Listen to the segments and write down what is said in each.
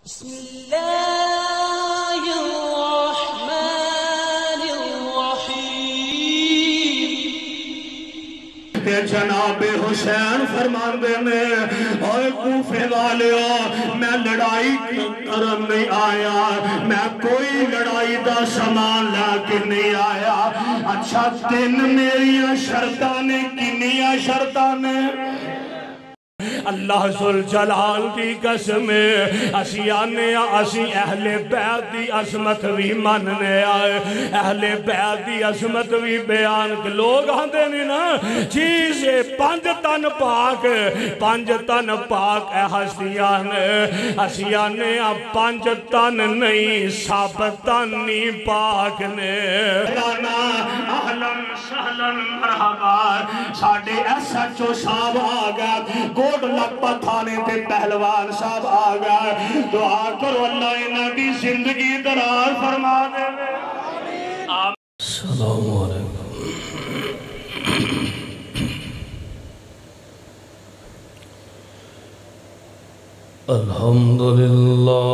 بسم اللہ الرحمن الرحیم۔ جناب حسین فرماندے نے اوے کوفے والےو میں لڑائی کرن نہیں آیا، میں کوئی لڑائی دا سامان لا کے نہیں آیا۔ اچھا تین میریاں شرطاں نے کنیاں شرطاں نے؟ اللہ ذوالجلال کی قسم اسی آنے اسی اہل بیت دی عظمت بھی ماننے آئے، اہل بیت دی عظمت بھی بیان کے لوگ آندے نہیں نا چیز پانچ تن پاک اے ہستیاں نے اسی آنے پانچ تن نہیں سب تن نہیں پاک نے۔ اہلاً سہلاً مرحبا ساڑھے SHO صاحب آگا کوٹ لگپا تھانے تے پہلوان صاحب آگا، دعا کرو اللہ انہاں دی زندگی دراز فرما دے۔ السلام علیکم۔ الحمدللہ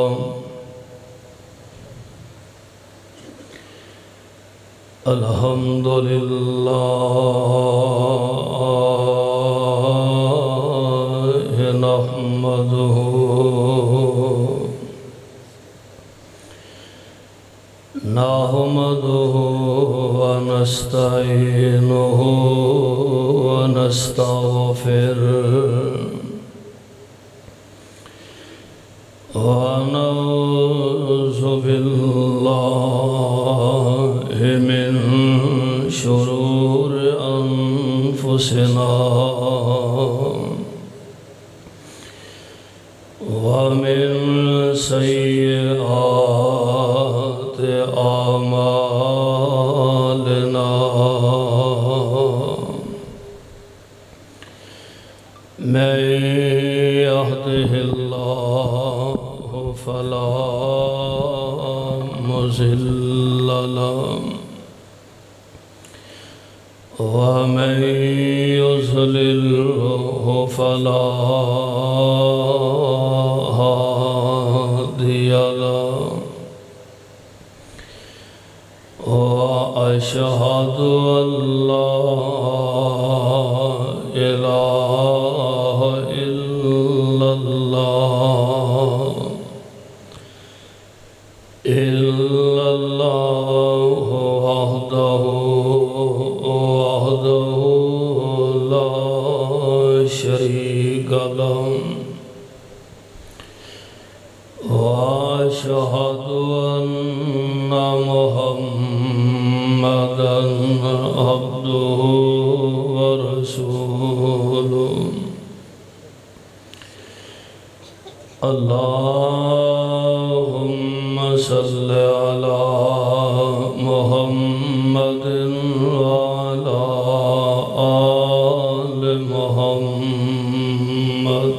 نحمده ونستعينه ونستغفره ونعوذ بالله من شرور أنفسنا ومن سيئات أعمالنا من يهده الله فلا مضل له ومن يضلله فلا هادي له وأشهد أن لا إله إلا الله وحده لا شريك له وأشهد أن محمدًا عبده ورسوله اللهم صل على محمد وعلى آل محمد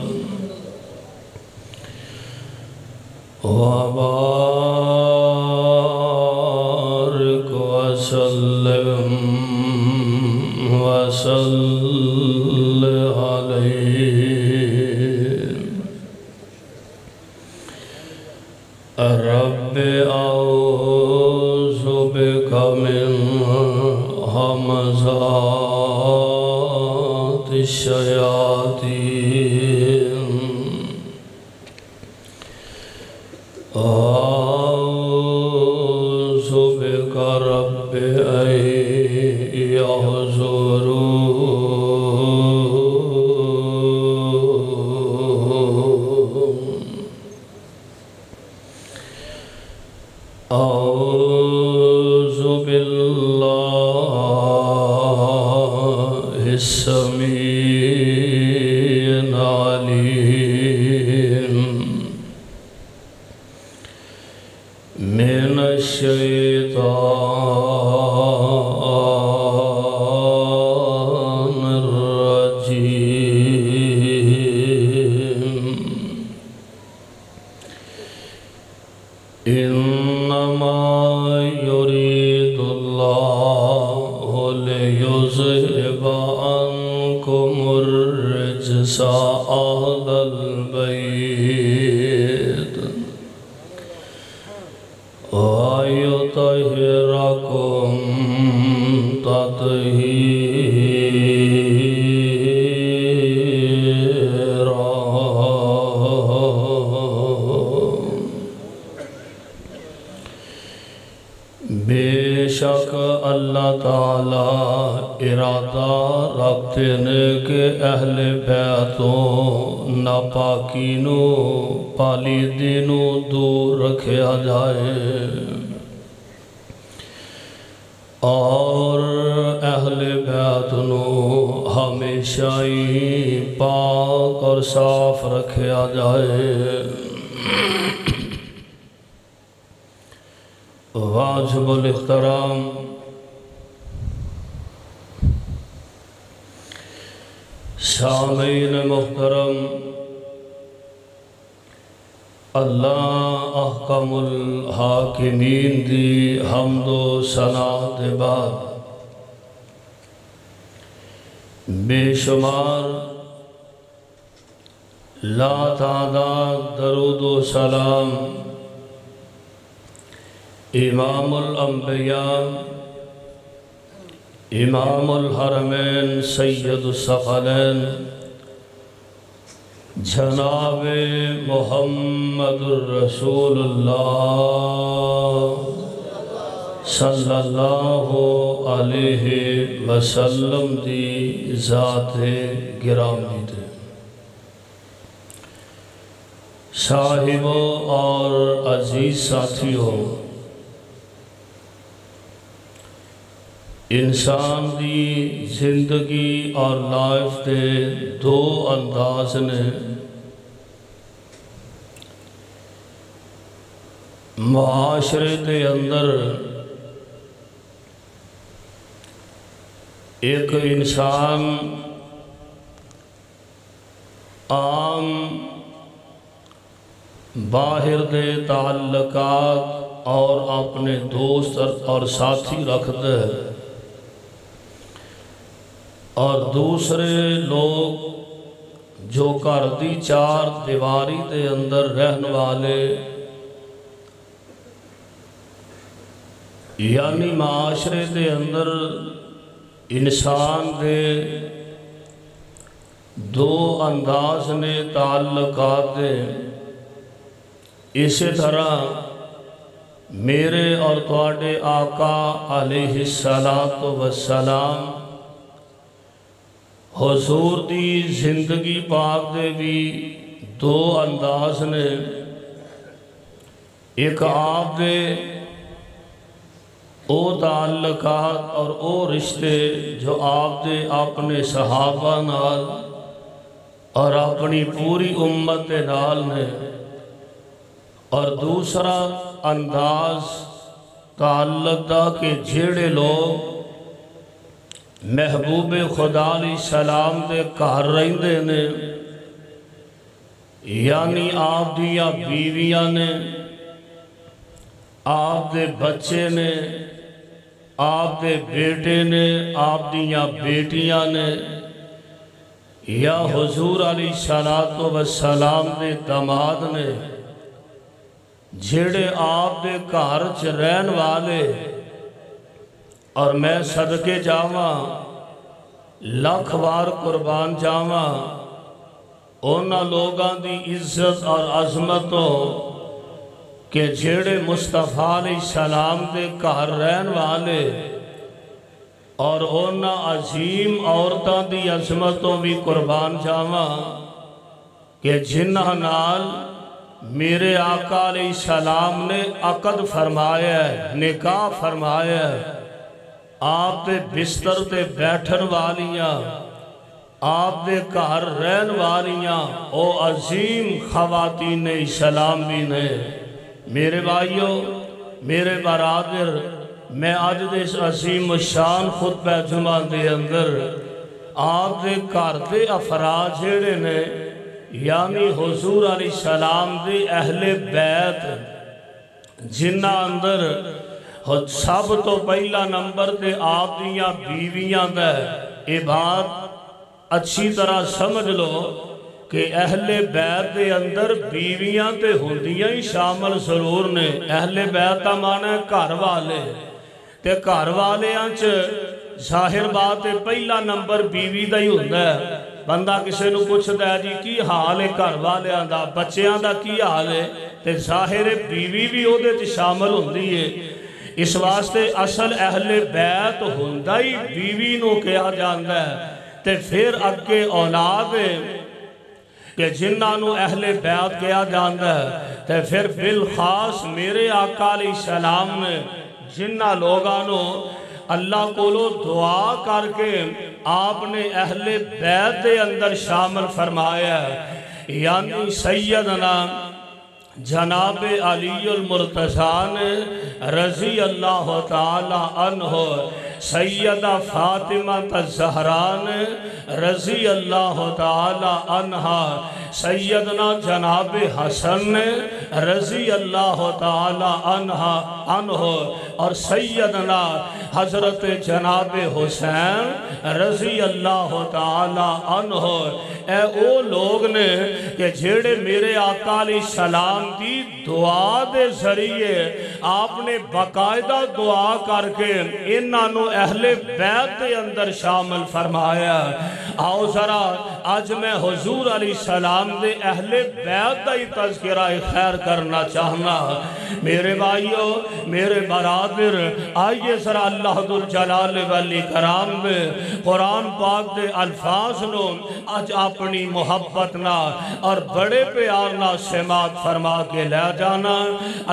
وبارك وسلم عليه رب أعوذ بك من همزات الشياطين أعوذ بك رب أن يحضرون أعوذ بالله السميع العليم من الشيطان الرجيم إنما يريد الله ليذهب عنكم الرجس أهل البيت شک اللہ تعالی ارادہ رکھتے نے کہ اہل بیتوں ناپاکی نو پالیدی نو دور رکھیا جائے اور اہل بیت نو ہمیشہ ہی پاک اور صاف رکھیا جائے واجب الاحترام سامعین محترم اللہ احکم الحاکمین دی حمد و ثنا دے بعد بے شمار لا تعداد درود و سلام امام الانبیاء امام الحرمین سید الثقلین جناب محمد الرسول اللہ صلی اللہ علیہ وسلم دی ذات گرامی دے صاحبوں اور عزیز ساتھیوں انسان دی زندگی اور لائف دے دو انداز نے معاشرے دے اندر ایک انسان عام باہر دے تعلقات اور اپنے دوست اور ساتھی رکھ دے اور دوسرے لوگ جو گھر دی چار دیواری دے اندر رہن والے یعنی معاشرے دے اندر انسان دے دو انداز نے تعلقات دے اسی طرح میرے اور تواڈے آقا علیہ السلام حضور دی زندگی پاک دے بھی دو انداز نے ایک آپ دے او تعلقات اور او رشتے جو آپ دے اپنے صحابہ نال اور اپنی پوری امت نال نے اور دوسرا انداز تعلق دا کہ جیڑے لوگ محبوب خدا علیہ السلام دے گھر رہندے نے یعنی آپ دیاں بیویاں نے آپ دے بچے نے آپ دے بیٹے نے آپ دیاں بیٹیاں نے یا حضور علیہ السلام دے داماد نے جھیڑے آپ دے گھر چ رہن والے اور میں صدقے جاواں لاکھ بار قربان جاواں اونا لوگاں دی عزت اور عظمتوں کہ جھیڑے مصطفیٰ علیہ السلام دے گھر رہن والے اور اونا عظیم عورتاں دی عظمتوں بھی قربان جاواں کہ جنہ نال میرے آقا علیہ السلام نے عقد فرمایا ہے نکاح فرمایا ہے آپ دے بستر تے بیٹھن والیاں آپ دے گھر رہن والیاں او عظیم خواتین اسلام بھی نے میرے بھائیوں میرے برادر میں آج دے اس عظیم الشان خطبہ جمعہ دے اندر آپ دے گھر دے افراد جیڑے نے یعنی حضور علیہ السلام دے اہل بیت جنہ اندر سب تو پہلا نمبر تے آپ دیاں بیویاں دے یہ بات اچھی طرح سمجھ لو کہ اہل بیت دے اندر بیویاں تے ہوندیاں ہی شامل ضرور نے اہل بیت کا معنی ہے گھر والے تے گھر والے ظاہر بات ہے پہلا نمبر بیوی دا ہی ہوندہ ہے بندہ کسے نو پوچھتا ہے جی کی حال ہے گھر والیاں دا بچیاں دا کی حال ہے تے ظاہر بیوی بھی او دے تے شامل ہوندی ہے اس واسطے اصل اہل بیت ہوندہ ہی بیوی نو کیا جاندہ ہے تے پھر اگے اولاد کہ جنہاں نو اہل بیت کیا جاندہ ہے تے پھر بالخاص میرے آقا علیہ السلام نے جنہاں لوگانو اللہ کو لو دعا کر کے آپ نے اہل بیت دے اندر شامل فرمایا ہے یعنی سیدنا جناب علی المرتضی رضی اللہ تعالی عنہ سیدہ فاطمہ الزہرا رضی اللہ تعالی عنہ سیدنا جناب حسن رضی اللہ تعالی عنہ اور سیدنا حضرت جناب حسین رضی اللہ تعالی عنہ اے او لوگ نے کہ جھیڑے میرے آقا علیہ السلام دی دعا دے ذریعے آپ نے باقاعدہ دعا کر کے انہوں اہل بیت دے اندر شامل فرمایا آؤ ذرا آج میں حضور علیہ السلام دے اہل بیت دا ہی تذکرہ خیر کرنا چاہنا میرے بھائیو میرے برادر آئیے ذرا اللہ ذوالجلال والاکرام دے قرآن پاک دے الفاظ نو آج اپنی محبت نہ اور بڑے پیار نہ سماعت فرما کے لے جانا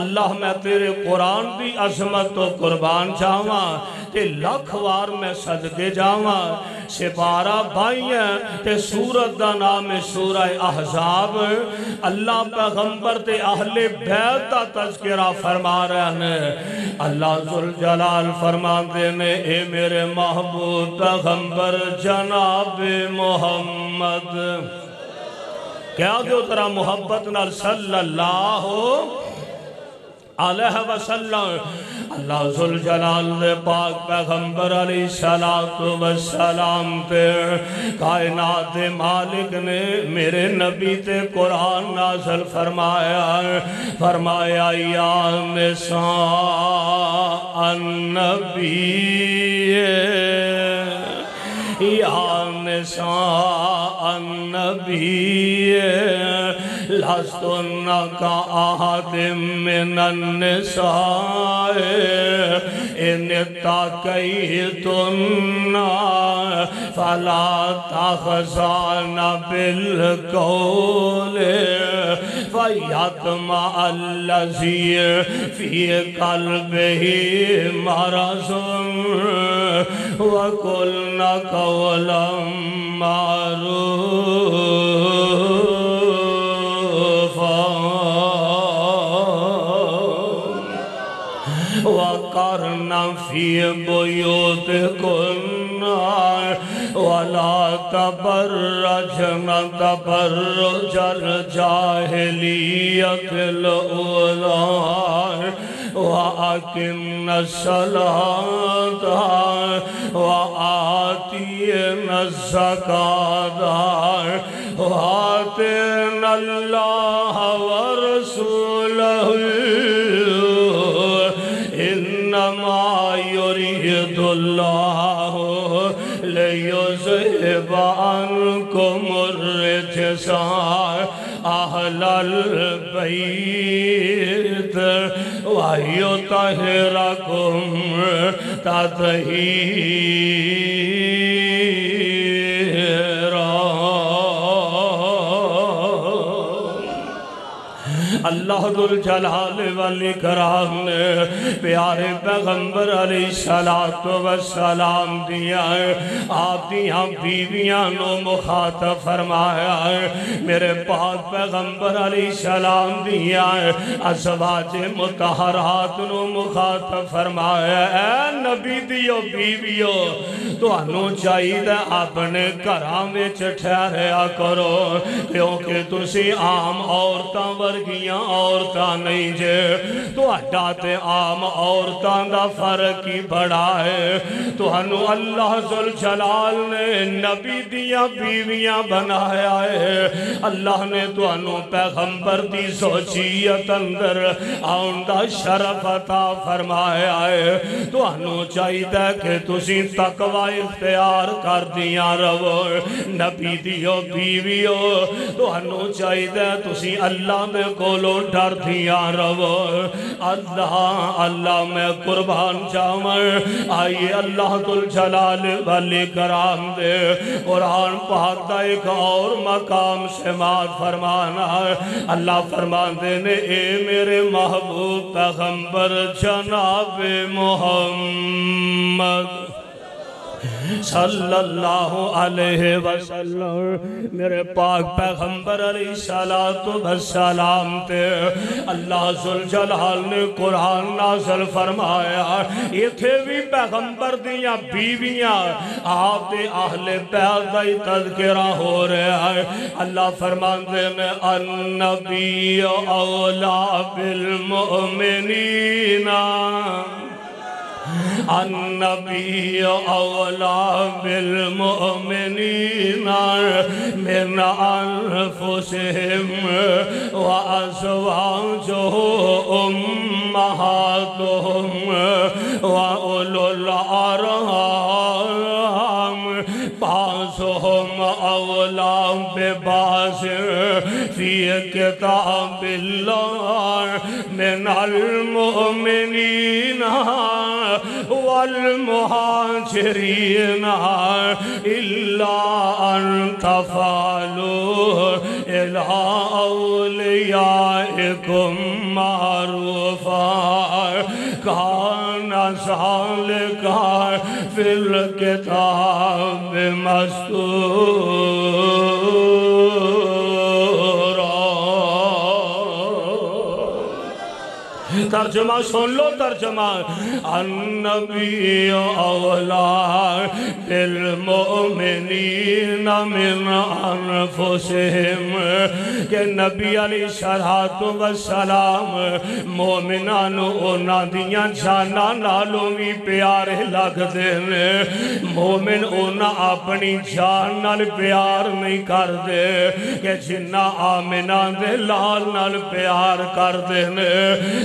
اللہ میں تیرے قرآن دی عظمت تو قربان جاواں تے لکھ وار میں صدقے جاواں سپارہ بھائیاں تے سورت دا نام سورہ احزاب اللہ پیغمبر تے اہل بیت دا تذکرہ فرما رہے ہیں اللہ ذوالجلال فرما دینے اے میرے محبوب پیغمبر جناب محمد کیا جو ترا محبت نال صلی اللہ علیہ وسلم اللہ ذوالجلال دے پاک پیغمبر علیہ السلام تے کائنات مالک نے میرے نبی تے قرآن نازل فرمایا یا نساء النبی یا نساء النبی لستن کا احد من النساء ان اتقیتن فلا تخضعن بالقول فیطمع الذی فی قلبہ مرض وقلن قولا معروفا وقرن فی بیوتکن ولا تبرجن تبرج الجاہلیت الأولی وَأَقِمْنَ الصَّلَاةَ وَآتِينَ الزَّكَاةَ وَآتِينَ اللَّهَ وَرَسُولَهُ إِنَّمَا يُرِيدُ اللَّهُ لِيُذْهِبَ عَنكُمُ الرِّجْسَ أهل البيت ويطهركم تطهيرا اللہ ذوالجلال والاکرام نے پیارے پیغمبر علیہ السلام دیا ہے آپ دیاں بیویاں نو مخاطب فرمایا ہے میرے پاک پیغمبر علیہ السلام دیا ہے ازواج مطہرات نو مخاطب فرمایا ہے اے نبی دیو بیویو تو انو چاہیے اپنے گھراں وچ ٹھہریا کرو کیونکہ تسی عام عورتاں ورگیاں عورتاں نہیں جے تو اڈا تے عام عورتاں دا فرق ہی بڑا ہے تو انو اللہ ذوالجلال نے نبی دیا بیویاں بنایا ہے اللہ نے تو انو پیغمبر دی زوجیت اندر آؤندہ شرف عطا فرمایا ہے تو انو چاہیے کہ تسی تقوی اختیار کر دیا رہو نبی دیو بیویو تو انو چاہیے تسی اللہ دے کول کولو ڈر دیا رہو اللہ اللہ میں قربان جاؤں آئیے اللہ ذوالجلال والاکرام دے قرآن پاک دا ایک اور مقام سماعت فرمانا اللہ فرماندے نے اے میرے محبوب پیغمبر جناب محمد صلی اللہ علیہ وسلم میرے پاک پیغمبر علیہ السلام تے اللہ ذوالجلال نے قرآن نازل فرمایا یہ تھے بھی پیغمبر دیاں بیویاں آپ دے اہل بیت دا تذکرہ ہو رہا ہے اللہ فرماندے نے النبی اولا بالمؤمنین النبی اولا بالمؤمنین من انفسهم وازواجه امہاتهم واولو الارحام بعضهم اولا ببعض فی کتاب اللہ من المؤمنین والمہاجرین الا ان تفعلوا الى اولیائکم معروفا کان ذالک فی الکتاب مستورا ترجمہ سن لو ترجمہ النبی اولا بالمؤمنین من انفسهم کہ نبی علیہ السلام مومنانو اونا دیاں جانا نالوں بھی پیارے لگ دینے مومن اونا اپنی جان نال پیار نہیں کر دے کہ جنہ آمنہ دے لال نال پیار کر دینے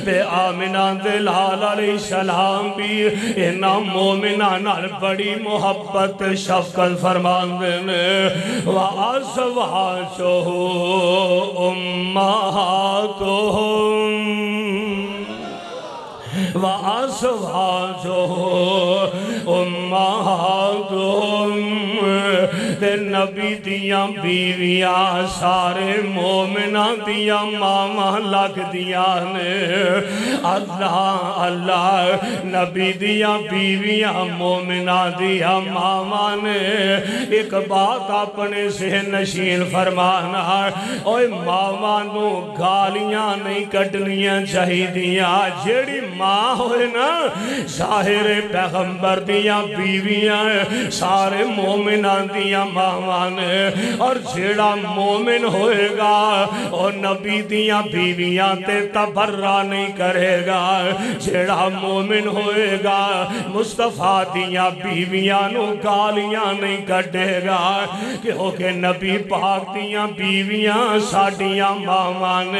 تے آمنہ دلال علیہ السلام بھی انہا مومنہ نال بڑی محبت شفقت فرمان دینے وَأَزْوَاجُهُ أُمَّهَاتُهُمْ وَأَزْوَاجُهُ أُمَّهَاتُهُمْ تے نبی دیاں بیویاں سارے مومنہ دیاں ماما لگ دیاں نے اللہ اللہ نبی دیاں بیویاں مومنہ دیاں ماما نے ایک بات اپنے سے نشین فرمانا اوہ ماما نو گالیاں نہیں کٹنیاں چاہی دیاں جیڑی ماں ہوئے نا ظاہر پیغمبر دیاں بیویاں سارے مومنہ دیاں مامان اور جیڑا مومن ہوئے گا اور نبی دیاں بیویاں تے تبرہ نہیں کرے گا جیڑا مومن ہوئے گا مصطفیٰ دیاں بیویاں نو گالیاں نہیں کٹے گا کہ ہو کہ نبی پاک دیاں بیویاں ساڑیاں مامان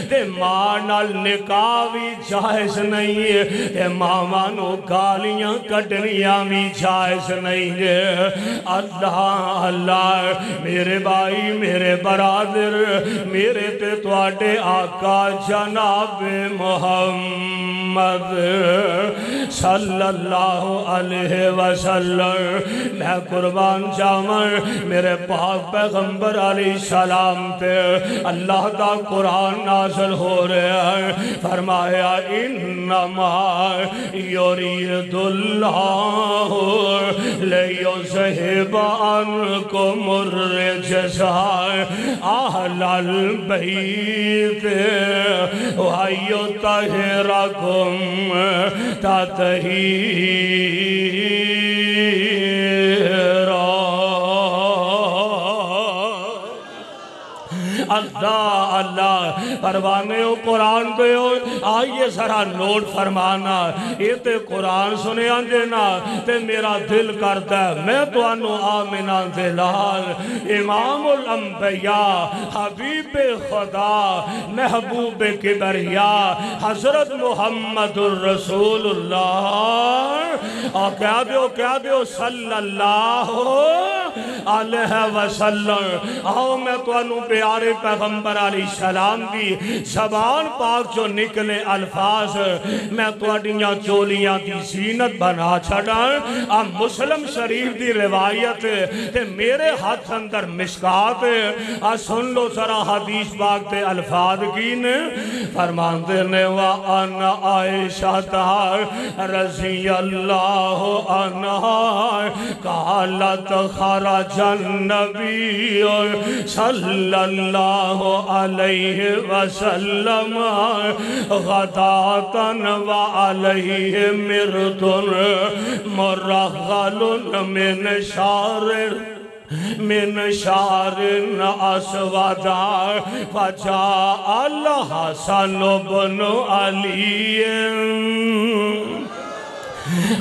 تے ماں نال نکاح بھی جائز نہیں ہے تے مامان نو گالیاں کٹنیاں بھی جائز نہیں ہے اللہ اللہ میرے بھائی میرے برادر میرے تے تواڈے آقا جناب محمد صلی اللہ علیہ وسلم میں قربان جاؤں میرے پاک پیغمبر علیہ السلام تے اللہ دا قرآن نازل ہو رہا ہے فرمایا انما یرید اللہ لیذہب عنکم الرجس اہل البیت ویطہرکم تطہیرا اللہ اللہ پروانے ہو قرآن دے ہو آئیے ذرا نوٹ فرمانا یہ تے قرآن سنے آنجینا تے میرا دل کرتا ہے میں تو انو آمنہ دلال امام الانبیاء حبیب خدا محبوب کبریاء حضرت محمد الرسول اللہ اور کیا دیو صلی اللہ علیہ وسلم۔ آؤ میں تو انو پیارے پیغمبر علیہ السلام دی زبان پاک جو نکلے الفاظ میں تو اڈیاں چولیاں دی زینت بنا چھڑا۔ اب مسلم شریف دی روایت تے میرے ہاتھ اندر مشکات سن لو ذرا حدیث پاک تے الفاظ کی نے فرمان دینے وَأَنَا عائشہ رضی اللہ عنہ قالت خرج النبی صلی اللہ علیہ وسلم غداتن وعلیہ مرد مرغل من شعر اسودا فجاء الحسن بن علی۔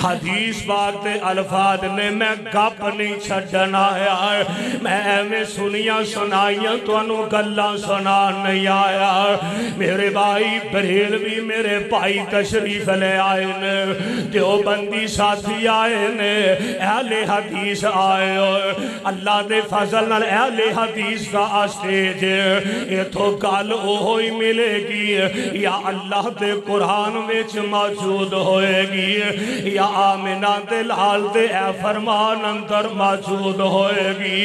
حدیث پاک تے الفاظ نے میں گپ نہیں چھڑنا آیا، میں سنیاں سنائیاں تو انو گلاں سنا نہیں آیا۔ میرے بھائی بریلوی میرے بھائی تشریف لے آئے نے، دیوبندی ساتھی آئے نے، اہل حدیث آئے، اللہ دے فضل نال اہل حدیث کا اسٹیج یہ تو گل ہوئی ملے گی یا اللہ دے قرآن وچ موجود ہوئے گی یا آمینہ دلال دے اے فرمان اندر موجود ہوئے گی۔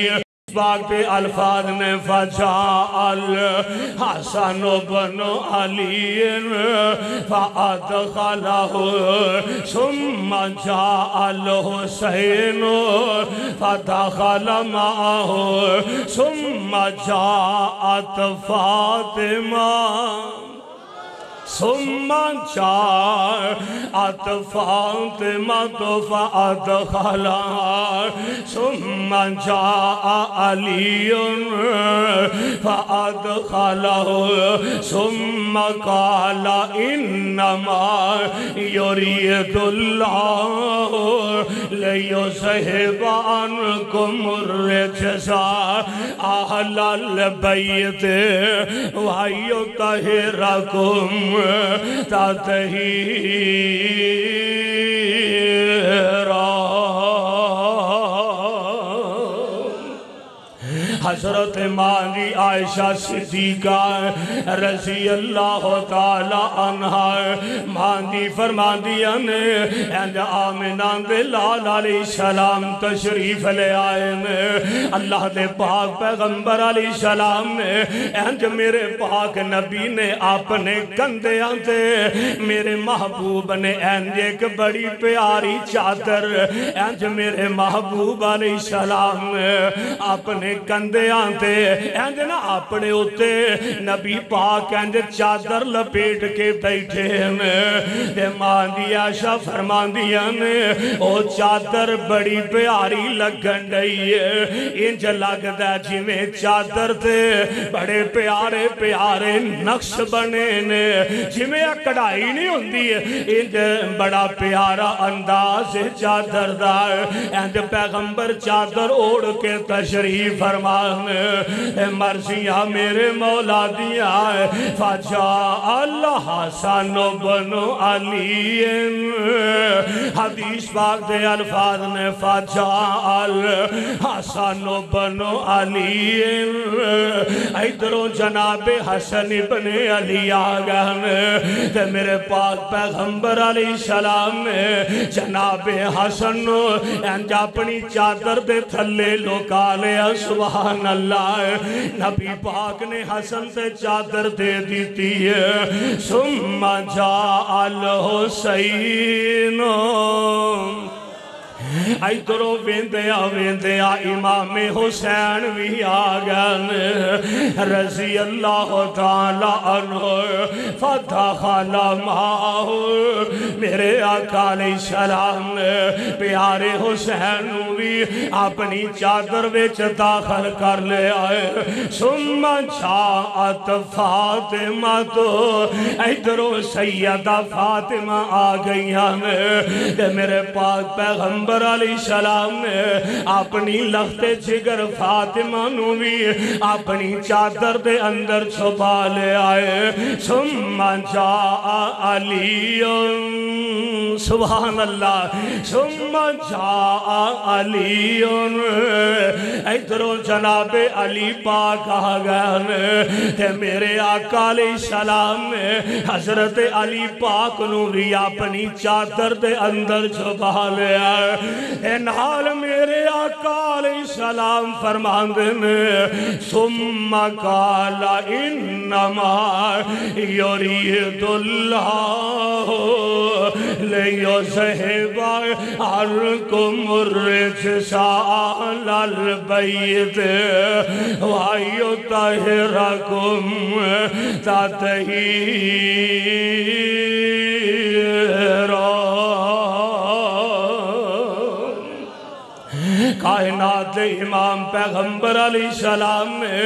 پاک پہ الفاظ نے فجاء الحسن بن علی فادخلہ ثم جاء الحسین فدخل معه ثم جاءت فاطمہ ثم جاءت فاطمة فأدخلها ثم جاء علي فأدخله ثم قال إنما يريد الله ليذهب عنكم الرجس أهل البيت ويطهركم تطہیرا۔ حضرت ماں عائشہ صدیقہ رضی اللہ تعالی عنہ ماں فرما دیا نے اند آمنہ دلال علیہ السلام تشریف لے آئے نے، اللہ دے پاک پیغمبر علیہ السلام نے اند میرے پاک نبی نے اپنے کندے آتے میرے محبوب نے اند ایک بڑی پیاری چادر اند میرے محبوب علیہ السلام نے اپنے کندے آتے اند نا اپنے ہوتے نبی پاک اند چادر لپیٹ کے بیٹھے ہیں۔ ماں عائشہ فرمان دیا نے او چادر بڑی پیاری لگن رہی ہے، انج لگتا جی میں چادر تے بڑے پیارے پیارے نقش بنے نے، جی میں کڑائی نہیں ہوندی ہے، انج بڑا پیارا انداز چادر دار اند پیغمبر چادر اوڑ کے تشریف فرمان مرضیاں میرے مولا دیا ہے۔ فجاء الحسن بن علی، حدیث پاک دے الفاظ نے فجاء الحسن بن علی، ادھروں جناب حسن بن علی آگئے تے میرے پاک پیغمبر علیہ السلام نے جناب حسن انج اپنی چادر دے تھلے لوکا لیا۔ سبحان اللہ، نبی پاک نے حسن سے چادر دے دیتی ہے۔ ثم جاء الحسین، ادھروں ویندیا امام حسین بھی آگئے رضی اللہ تعالی عنہ فدخل معه، میرے آقا علیہ السلام نے پیارے حسین بھی اپنی چادر وچ داخل کر لے آئے۔ ثم جاءت فاطمہ، تو ادھروں سیدہ فاطمہ آگئی ہیں، میرے پاک پیغمبر علیہ علیہ السلام نے اپنی لخت جگر فاطمہ نو بھی اپنی چادر دے اندر چھپا لے آئے ثم جاء علی سبحان اللہ ثم جاء علی ادھروں جناب علی پاک آ گئے تے میرے آقا علیہ السلام نے حضرت علی پاک نو بھی اپنی چادر دے اندر چھپا لیا اے نال میرے آقا علیہ السلام فرماندے نے ثم قال انما یرید اللہ لیذہب عنکم الرجس اہل البیت ویطہرکم تطہیرا کائنات امام پیغمبر علیہ السلام نے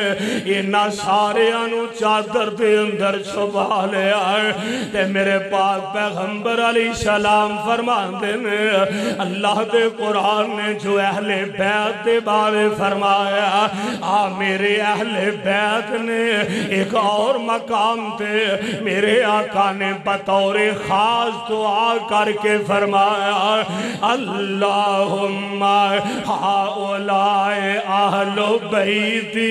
انہا سارے انو چادر دے اندر چھپا لے آئے تے میرے پاک پیغمبر علیہ السلام فرماندے نے اللہ دے قرآن نے جو اہل بیت دے بارے فرمایا میرے اہل بیت نے ایک اور مقام تے میرے آقا نے بطور خاص دعا کر کے فرمایا اللہم ہاؤلائے اہل بیتی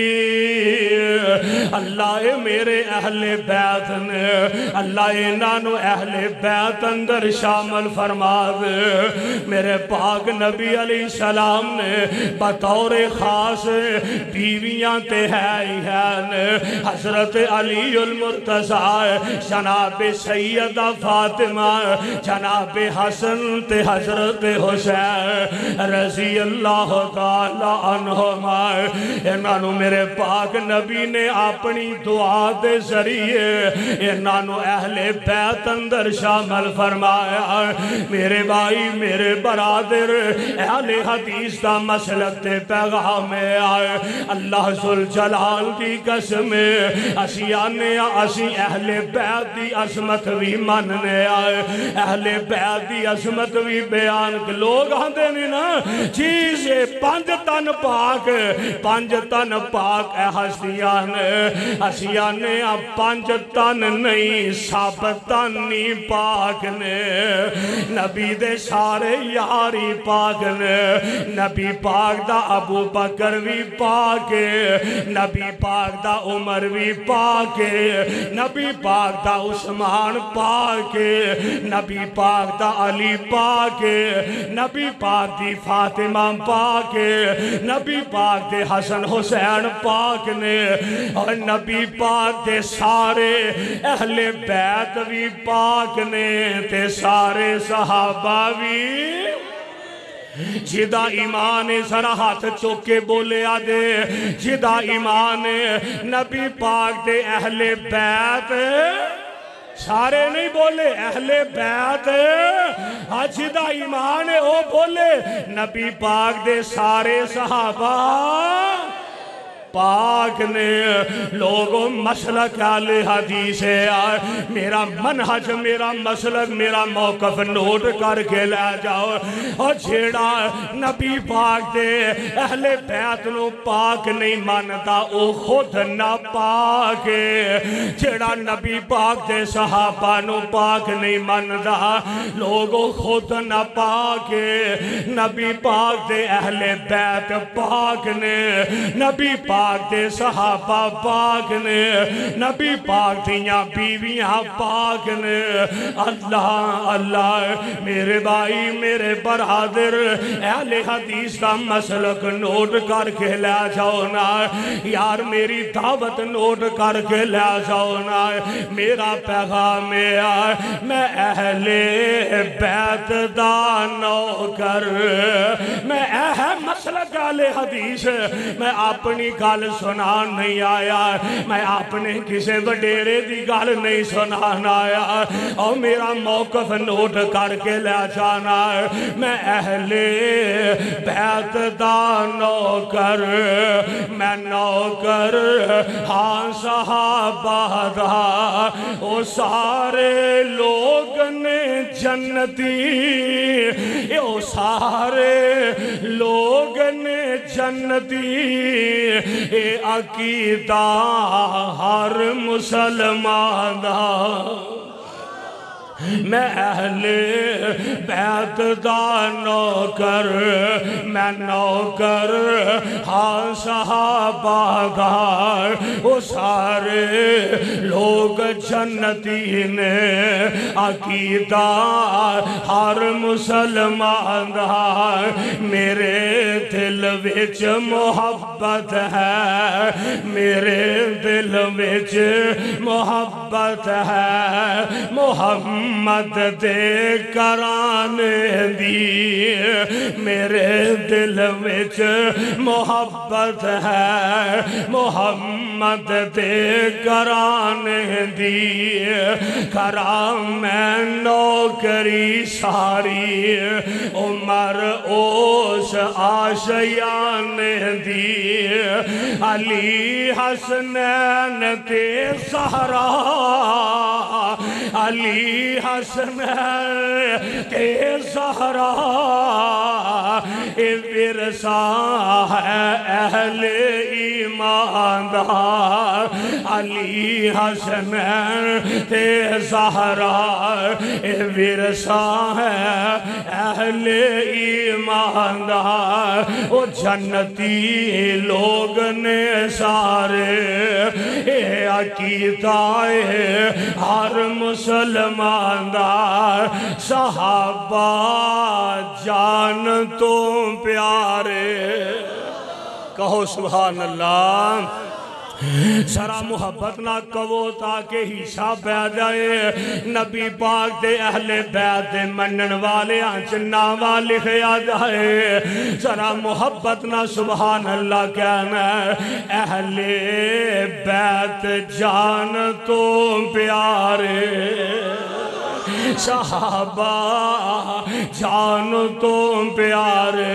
اللہ میرے اہل بیت نے اللہ انہوں اہل بیت اندر شامل فرما دے میرے پاک نبی علیہ السلام نے بطور خاص بیویاں تے ہیں حضرت علی المرتضیٰ جناب سیدہ فاطمہ جناب حسن تے حضرت حسین رضی اللہ تعالیٰ عنہما انہوں میرے پاک نبی نے اپنی دعا دے ذریعے انہوں اہل بیت اندر شامل فرمایا میرے بھائی میرے برادر اہل حدیث دا مسلک تے پیغام آئے اللہ ذوالجلال دی قسم اسی آنے اسی اہل بیت دی عظمت بھی مننے آئے اہل بیت دی عظمت بھی بیان لوگ آندے نہیں نا چیزیں پانچ تن پاک اے ہستیان ہستیانے پانچ تن نہیں سب تن نہیں پاک نے نبی دے سارے یاری پاک نے نبی پاک دا ابو بکر بھی پاک نبی پاک دا عمر بھی پاک نبی پاک دا عثمان پاک نبی پاک دا علی پاک نبی پاک دی فاطمہ پاک نبی پاک دے حسن حسین پاک نے اور نبی پاک دے سارے اہل بیت بھی پاک نے تے سارے صحابہ بھی جدا ایمان ذرا ہاتھ چوکے بولے آدے جدا ایمان نبی پاک دے اہل بیت سارے نہیں بولے اہل بیت جدا ایمان او بولے نبی پاک دے سارے صحابہ پاک نے لوگوں مسلک اہل حدیث ہے میرا منہج میرا مسلک میرا موقف نوٹ کر کے لے جاؤ اور جھیڑا نبی پاک دے اہل بیت نو پاک نہیں مانتا او خود نہ پاک جھیڑا نبی پاک دے صحابہ نو پاک نہیں مانتا لوگوں خود نہ پاک نبی پاک دے اہل بیت پاک نے نبی پاک دے صحابہ پاک نے نبی پاک دیاں بیویاں پاک نے اللہ اللہ میرے بھائی میرے برادر اہل حدیث کا مسلک نوٹ کر کے لے جاؤ نا یار میری دعوت نوٹ کر کے لے جاؤ نا میرا پیغام ہے میں اہل بیت دا نوکر میں اہل مسلک اہل حدیث میں اپنی گل سنان نہیں آیا میں اپنے کسے وڈیرے دی گل نہیں سنان آیا اور میرا موقف نوٹ کر کے لے جانا میں اہل بیت دا نوکر میں نوکر ہاں صحابہ دا وہ سارے لوگ نے جنتی او سارے لوگ نے جنتی اے عقیدہ ہر مسلمان دا میں اہل بیت دا نوکر میں نوکر ہاں صحابہ دا وہ سارے لوگ جنتی نے عقیدہ ہر مسلمان دا میرے دل وچ محبت ہے میرے دل وچ محبت ہے محمد دے کرانے دی میرے دل وچ محبت ہے محمد دے کرانے دی کرام میں نوکری ساری عمر اوس آشیان دی علی حسنین تے زہرا علی حسن تے زہرا اے ورثہ ہے اہل ایماندار علی حسن تے زہرا اے ورثہ ہے اہل ایماندار او جنتی لوگ نے سارے اے عقیدہ ہر مسلمان دار صحابہ جان تو پیارے کہو سبحان اللہ سرا محبت نہ کہو تاکہ حصہ پہ جائے نبی پاک دے اہل بیت دے منن والے آنچنا والے خیا جائے سرا محبت نہ سبحان اللہ کہنا اہل بیت جان تو پیارے صحابہ جان تو پیارے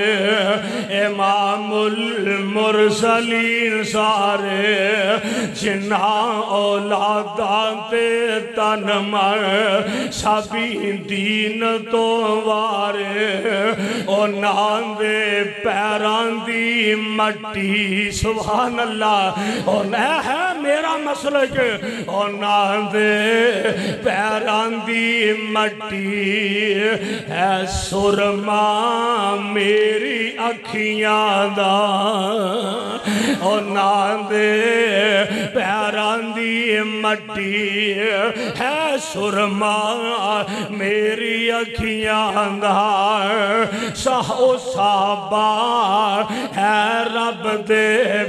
امام المرسلین سارے جنہ اولاداں تے تن مر سبھی دین تو وارے او نام دے پیران دی مٹی سبحان اللہ او نہ ہے میرا مسلک او نام دے پیران دی مٹی ہے سرما میری اکھیاں دا او ناندے پیران دی مٹی ہے سرما میری اکھیاں دا سہو صحابہ ہے رب دے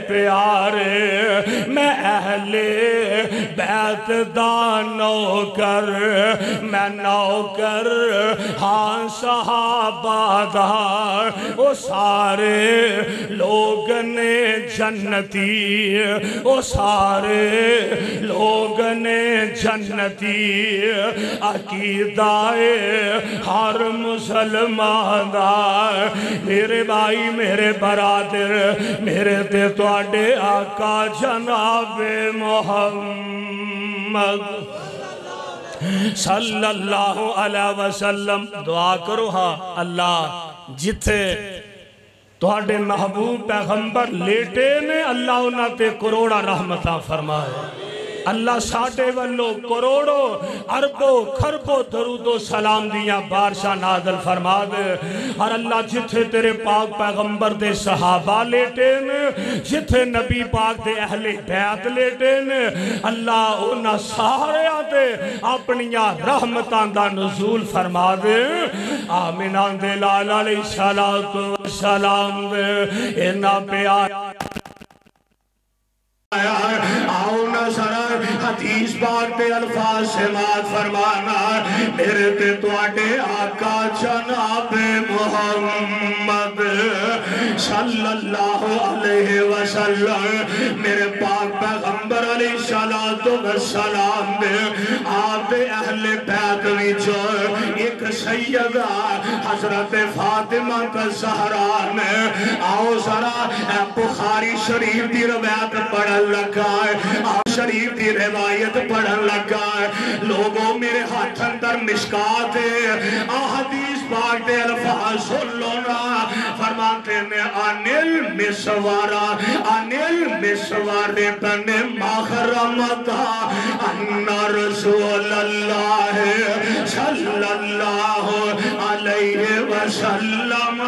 پیارے میں اہل بیت دا نوکر میں نوکر ہاں صحابہ دار وہ سارے لوگ نے جنتی وہ سارے لوگ نے جنتی عقیدہ ہر مسلمان دار میرے بھائی میرے برادر میرے تے تواڈے آقا جناب محمد صلی اللہ علیہ وسلم دعا کرو ہاں اللہ جتھے تواڈے محبوب پیغمبر لیٹے نے اللہ انہاں تے کروڑا رحمتاں فرمائے اللہ ساٹے والو کروڑو عربو خربو درود و سلام دیاں بارشاہ نازل فرما دے اور اللہ جتھے تیرے پاک پیغمبر دے صحابہ لیٹے نے جتھے نبی پاک دے اہل بیعت لیٹے نے اللہ انہاں سارے آتے اپنیاں رحمتاں دا نزول فرما دے آمین دے لال علیہ السلام دے انہاں پہ آیا آؤ نظر حدیث پاک تے الفاظ سماعت فرمانا میرے تے تواڈے آقا جناب محمد صلی اللہ علیہ وسلم میرے پاک پیغمبر علیہ السلام نے آپ دے اہل بیت وچ ایک سیدہ حضرت فاطمہ الزہرا نے آؤ ذرا بخاری شریف دی روایت پڑھن لگا ہے شریف دی روایت پڑھن لگا ہے لوگوں میرے ہاتھ اندر اندر مشکات احادیث پاک دے الفاظ سن لو نا فرماتے ہیں انل مسوار بن مخرمتا ان رسول اللہ صلی اللہ علیہ وسلم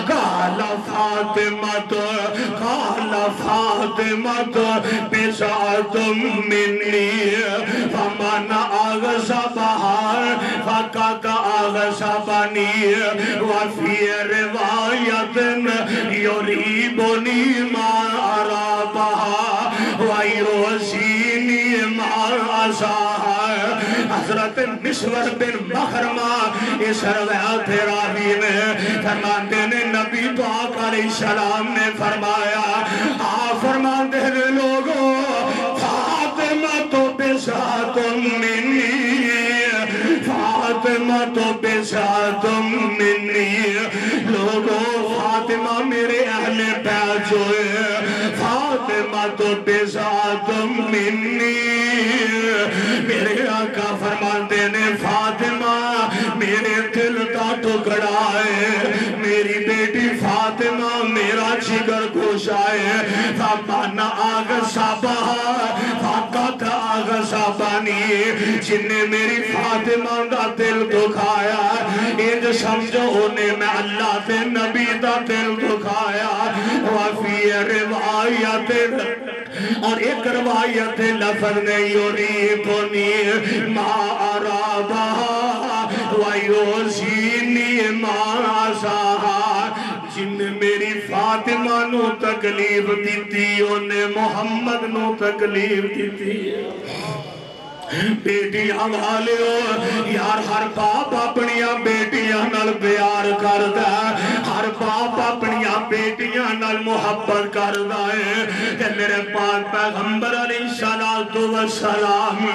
قال فاطمہ بسعت منی فمن اغصبها فقد اغصبني وفي رواية يريبني ما أرابها ويوزيني ما أساها حضرت مسور بن مخرمہ اس روایت راوی میں فرماتے ہیں نبی پاک علیہ السلام نے فرمایا فرماتے ہیں لوگوں فاطمہ تو بسعت منی فاطمہ تو بسعت منی لوگوں فاطمہ میرے اہل بیت جو ہے فاطمہ تو بسعت منی میرے آقا فرماتے ہیں فاطمہ میرے دل کا ٹکڑا ہے میری بیٹی فاطمہ میرا جگر گوشا ہے فمن اغصبها فقد اغصبني جن نے میری فاطمہ دا دل دکھایا انج سمجھو انہیں میں اللہ تے نبی دا دل دکھایا وفی روایت اور ایک روایت لفظ نے یریبنی ما ارابها ویوزینی ما آساها جن میری فاطمہ نو تکلیف دیتی انہیں محمد نو تکلیف دیتی بیٹی حوالے ہو یار ہر باپ اپنیاں بیٹیاں نال پیار کردا ہے ہر باپ اپنیاں بیٹیاں نال محبت کردا ہے کہ میرے پاک پیغمبر علیہ السلام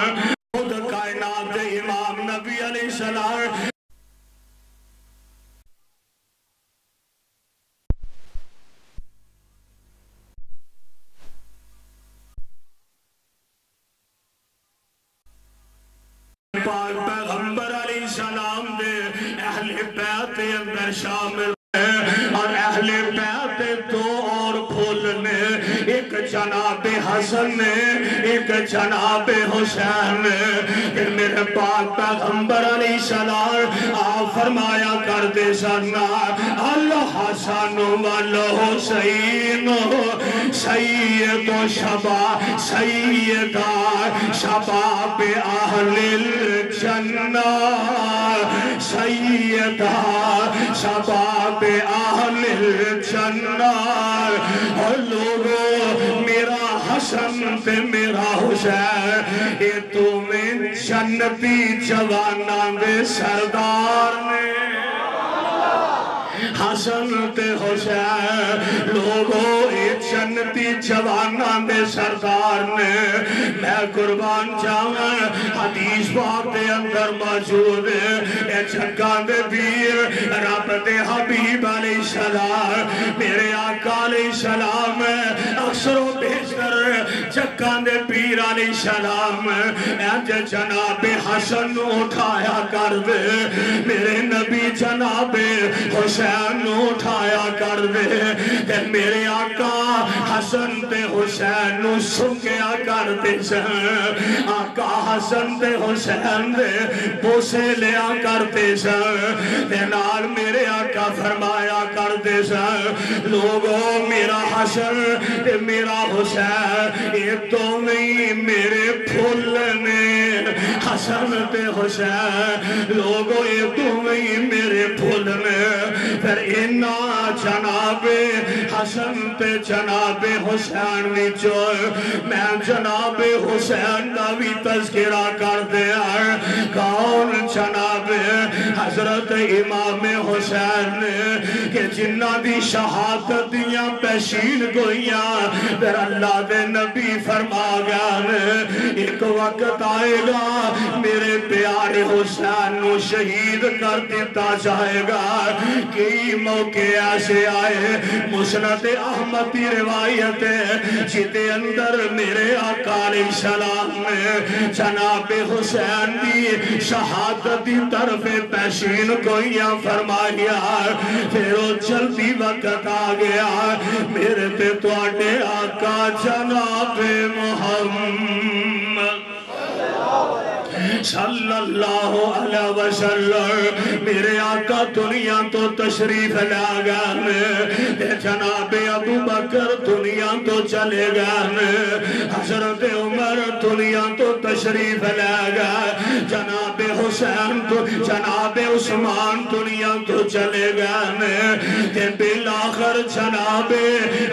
خود کائنات امام نبی علیہ السلام پیغمبر علیہ السلام دے اہل بیت اندر شامل ہے اور اہل بیت دو اور پھول نے ایک جناب حسن نے ایک جناب حسین نے میرے پاک پیغمبر علیہ السلام آپ فرمایا کرتے سننا الحسن والحسین سید و سیدہ شباب اہل الجنہ سیدہ شباب اہل الجنہ اور لوگوں میرا حسن تے میرا حسین یہ تمہیں جنتی جوانان دے سردار نے حسن تے حسین لوگوں ایک جنتی جوانان دے سردار نے میں قربان جاؤں حدیث پاک دے اندر موجود ہے اے جگان دے پیر رب دے حبیب علیہ السلام میرے آقا علیہ السلام اکثر و بیشتر جگان دے پیر علیہ السلام اے جناب حسن اٹھایا کر دے میرے نبی جناب حسین نو اٹھایا کر دے کہ میرے آقا حسن تے حسین نو سنگیا کر دے سن آقا حسن تے حسین دے بوسے لیا کر دے سن تے نال میرے آقا فرمایا کر دے سن لوگوں میرا حسن تے میرا حسین یہ تو نہیں میرے پھول نے حسن تے حسین لوگوں یہ تو نہیں میرے پھول نے پھر اینا جناب حسن تے جناب حسین وچو میں جناب حسین دا بھی تذکرہ کر دیا کون جناب حضرت امام حسین کہ جنہ دی شہادت دیاں پیشین گوئیاں پھر اللہ دے نبی فرما گیا ایک وقت آئے گا میرے پیارے حسین نو شہید کر دیتا جائے گا کئی موقع ایسے آئے مسند احمد کی روایت ہے جتے اندر میرے آقا علیہ السلام نے جناب حسین دی شہادت دی طرف پیشین گوئیاں فرمایا پھر وہ جلدی وقت آ گیا میرے تے تواڈے آقا جناب محمد صلی اللہ علیہ وسلم میرے آقا دنیا تو تشریف لے گئے جناب ابو بکر دنیا تو چلے گئے حضرت عمر دنیا تو تشریف لے گئے جناب حسین تو جناب عثمان دنیا تو چلے گئے بالآخر جناب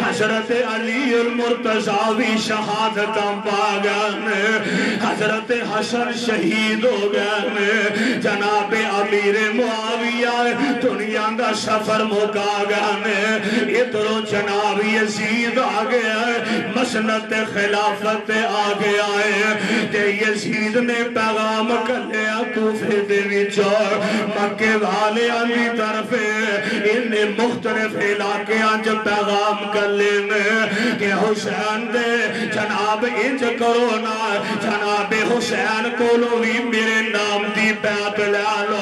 حضرت علی المرتضی شہادت پا گئے حضرت حسن شہید ہو گئے جناب امیر معاویہ دنیا دا سفر مکا گئے ادھروں جناب یزید آ گیا مسند خلافت آ گیا ہے یزید نے پیغام کر لیا کوفے دے وچوں مکے والیاں دی طرف انہیں مختلف علاقیاں جو پیغام کر لینے کہ حسین دے جناب انج کرو نا جناب حسین کولو بھی میرے نام دی بیعت لے لو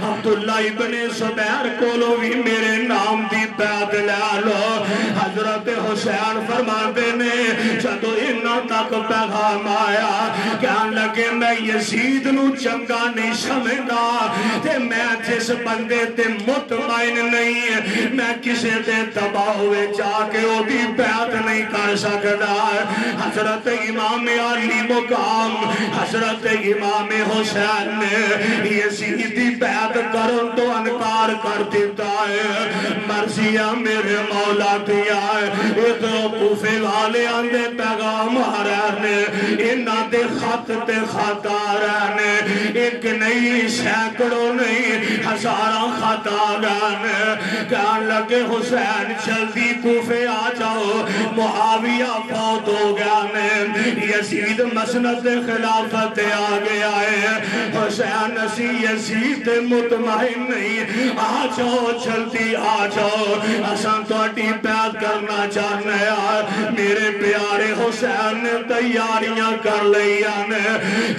عبداللہ ابن زبیر کولو بھی میرے نام دی بیعت لے لو حضرت حسین فرماتے نے جدو انہاں تک پیغام آیا کہاں لگے میں یزید نو چنگا نہیں سمجھدا تے میں جس بندے تے مطمئن نہیں میں کسے تے دبا ہوئے جا کے وہ دی بیعت نہیں کر سکتا حضرت امام علی مقام حضرت امام حسین نے یزید دی بیعت کرن تو انکار کر دیتا ہے مرضیہ میرے مولا دیا ہے ادھر کوفے والے آندے پیغام آ رہنے انہاں دے خط تے خط آ رہنے ایک نہیں سینکڑوں نہیں ہزاراں خط آ رہنے کہاں لگے حسین جلدی کوفے آ جاؤ معاویہ فوت ہو گیا یزید مسند خلافت آ گیا ہے حسین اسی یزید مطمئن نہیں آ جاؤ جلدی آ جاؤ اساں تہاڈی بیعت کرنا چاہنے ہیں میرے پیارے حسین نے تیاریاں کر لیاں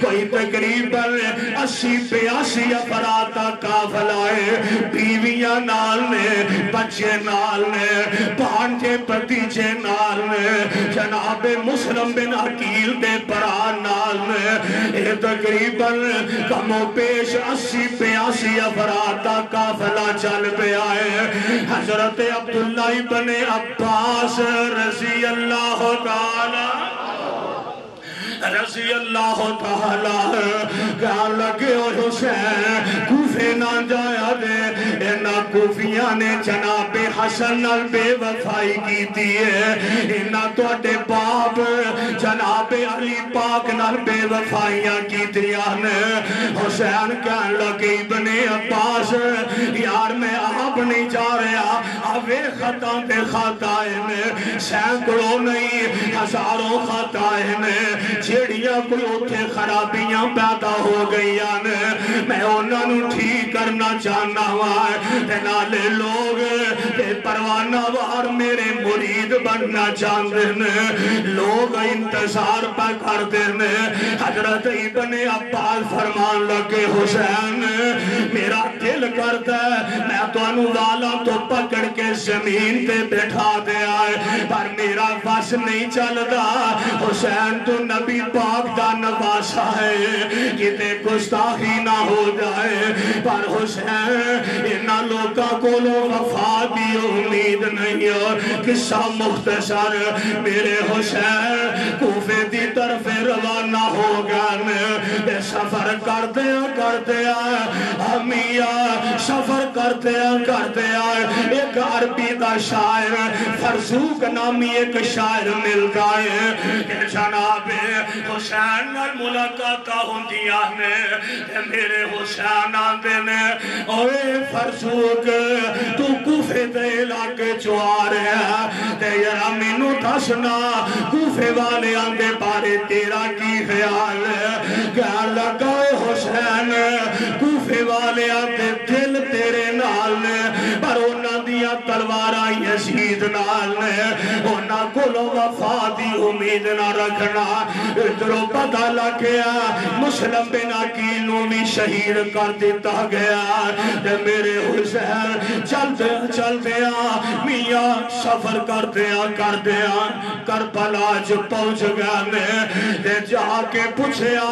کوئی تقریباً 80-82 افراد کا قافلہ ہے بیویاں نال نے بچے نال نے بھانجے بھتیجے نال نے جناب مسلم بن عقیل دے برا نال نے یہ تقریباً کم و پیش 80-82 افراد کا قافلہ چل پیا ہے حضرت عبداللہ ابن عباس رضی اللہ تعالی رضی اللہ تعالی کہا لگے او حسین کوفے نہ جایا دے انہاں کوفیاں نے جناب حسن نال بے وفائی کی دیئے انہاں توڑے باپ جناب علی پاک نال بے وفائیاں کی دیانے حسین کہا لگے ابن عباس یار میں آپ نہیں جا رہا آوے خطاں تے خطائے میں سینکڑوں نہیں ہزاروں خطائے میں جیڑیاں کوئی اتھے خرابیاں پیدا ہو گئی میں انہاں نو ٹھیک کرنا چاہنا ہوا تے نالے لوگ تے پروانہ وار میرے مرید بننا چاہتے ہیں لوگ انتظار پہ کرتے ہیں حضرت ابن عباس فرمان لگے حسین میرا دل کرتا ہے میں تو انو والا تو پکڑ کے زمین تے بٹھا دے آئے پر میرا بس نہیں چلدا حسین تو نبی پاک دا نواسا ہے کتے گستاخی نہ ہو جائے پر حسین انہا لوگا کو لو وفا دی امید نہیں اور قصہ مختصر میرے حسین کوفے دی طرف روانہ ہو گئے سفر کرتے ہمیں سفر کرتے ایک عربی دا شاعر فرزوق نامی ایک شاعر ملتا ہے کہ جناب حسین نال ملاقاتہ ہوندیاں نے میرے حسین آندے نے اوے فرسوک تو کوفے دے علاقے چوا رہا تے یرا مینوں دسنا کوفے والے آندے بارے تیرا کی خیال ہے کہن لگا حسین کوفے والے آندے دل تیرے نال نے پر انہاں دیاں تلواراں یزید نال نے انہاں کولوں وفا دی امید نہ رکھنا ادھروں پتہ لگ گیا مسلم بن عقیل نوں بھی شہید کر دیتا گیا تے میرے حسین چل دیا میاں سفر کر دیا کربلا جو پہنچ گیا نے تے جا کے پوچھیا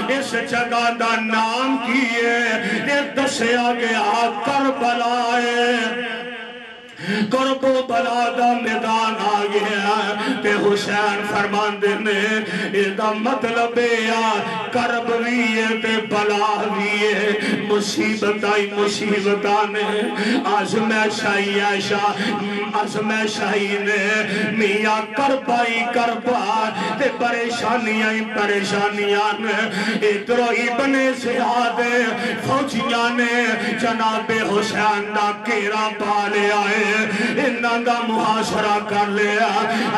اس جگہ دا نام کی ہے تے دسیا گیا کربلا ہے کربلا دا میدان آ گیا تے حسین فرماندے نے ادا مطلب ہے کرب بھی ہے تے بلا بھی ہے مصیبتاں نے آزمائشائی آزمائشائی نے میاں کربا تے پریشانیاں نے ادھروں ابن زیاد فوجیاں نے جناب حسین دا گھیرا پا لیا ہے انہاں دا محاصرہ کر لیا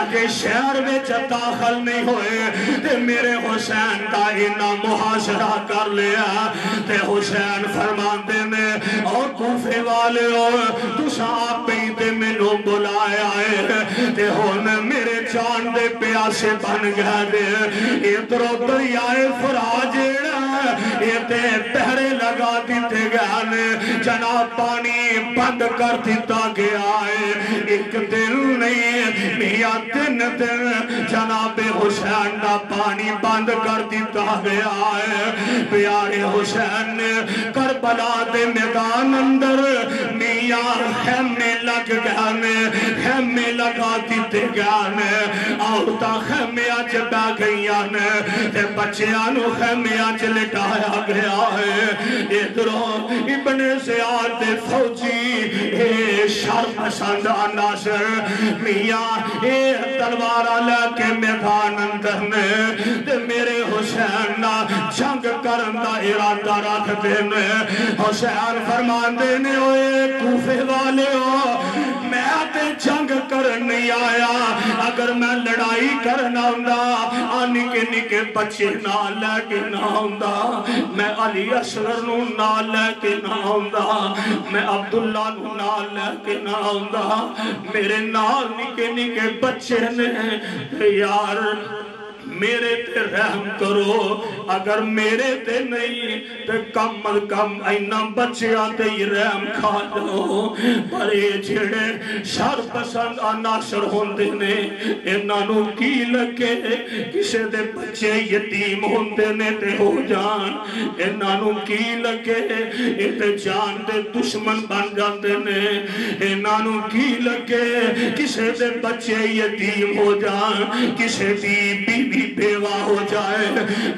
اگے شہر وچ داخل نہیں ہوئے تے میرے حسین دا انہاں محاصرہ کر لیا تے حسین فرماندے نے اور کوفے والے تساں آپ ہی تے مینوں بلایا ہے تے ہن میرے جان دے پیاسے بن گئے دے ادھروں دریائے فرات جیڑا یہ تے پہرے لگا دیتے گئے نے جناب پانی بند کر دیتا گیا ہے ایک دن نہیں میاں دن جناب حسین دا پانی بند کر دیتا گیا ہے پیارے حسین نے کربلا دے میدان اندر میاں خیمے لگ گیا نے خیمے لگا دیتے گیا نے عورتاں خیمے آج بہ گئیاں نے تے بچیاں نو خیمے آج لٹایا گیا ہے ادھروں ابن زیاد دے فوجی شر پسند عناصر میاں تلوارہ لے کے میدان اندر نے تے میرے حسین نا جنگ کرن دا ارادہ رکھ دینے حسین فرمان دینے ہوئے کوفے والے ہو میں تے جنگ کرن نہیں آیا اگر میں لڑائی کرنا ہوندا نکے بچے نہ لے کے نہ ہوندا میں علی اصغر نو نہ لے کے نہ ہوندا میں عبداللہ نو نہ لے کے نہ ہوندا میرے نال نکے بچے نے یار میرے تے رحم کرو اگر میرے تے نہیں تے کم از کم اینا بچیاں تے ہی رحم کھا دو پر یہ جھڑے شر پسند عناصر ہوندے نے انہاں نو کی لگے کسے دے بچے یتیم ہوندے نے تے ہو جان انہاں نو کی لگے یہ تے جان دے دشمن بن جاندے نے انہاں نو کی لگے کسے دے بچے یتیم ہو جان کسے دی بی بیوہ ہو جائے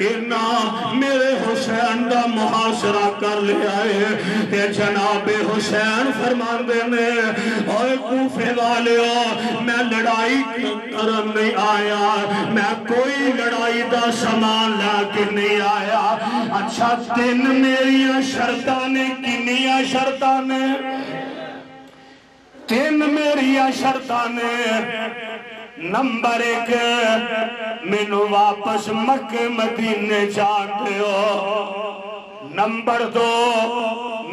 انہاں میرے حسین دا محاصرہ کر لیا ہے تے جناب حسین فرمان دینے اوہ کوفے والے ہو میں لڑائی کرن نہیں آیا میں کوئی لڑائی دا سامان لا کے نہیں آیا اچھا دن میری شرطانے کنیا شرطانے دن میری شرطانے نمبر ایک مینو واپس مکہ مدینے جاندے ہو نمبر دو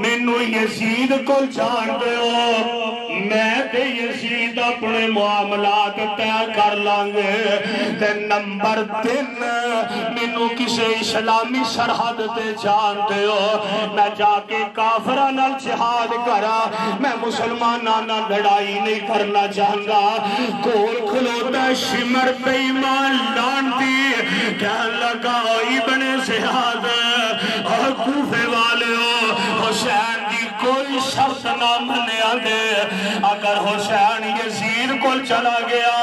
مینو یزید کو جاندے ہو میں تے یزید اپنے معاملات طے کر لانگے تے نمبر تین مینو کسے اسلامی سرحد تے جاندے ہو میں جا کے کافرہ نال جہاد کرا میں مسلمانہ نہ لڑائی نہیں کرنا چاہنگا کول کھلوتا شمر پہ ایمان لان دی کہہ لگا ابن زیاد اور کوفے والے ہو حسین دی کوئی شرط نہ منے آدھے اگر حسین یزید کو چلا گیا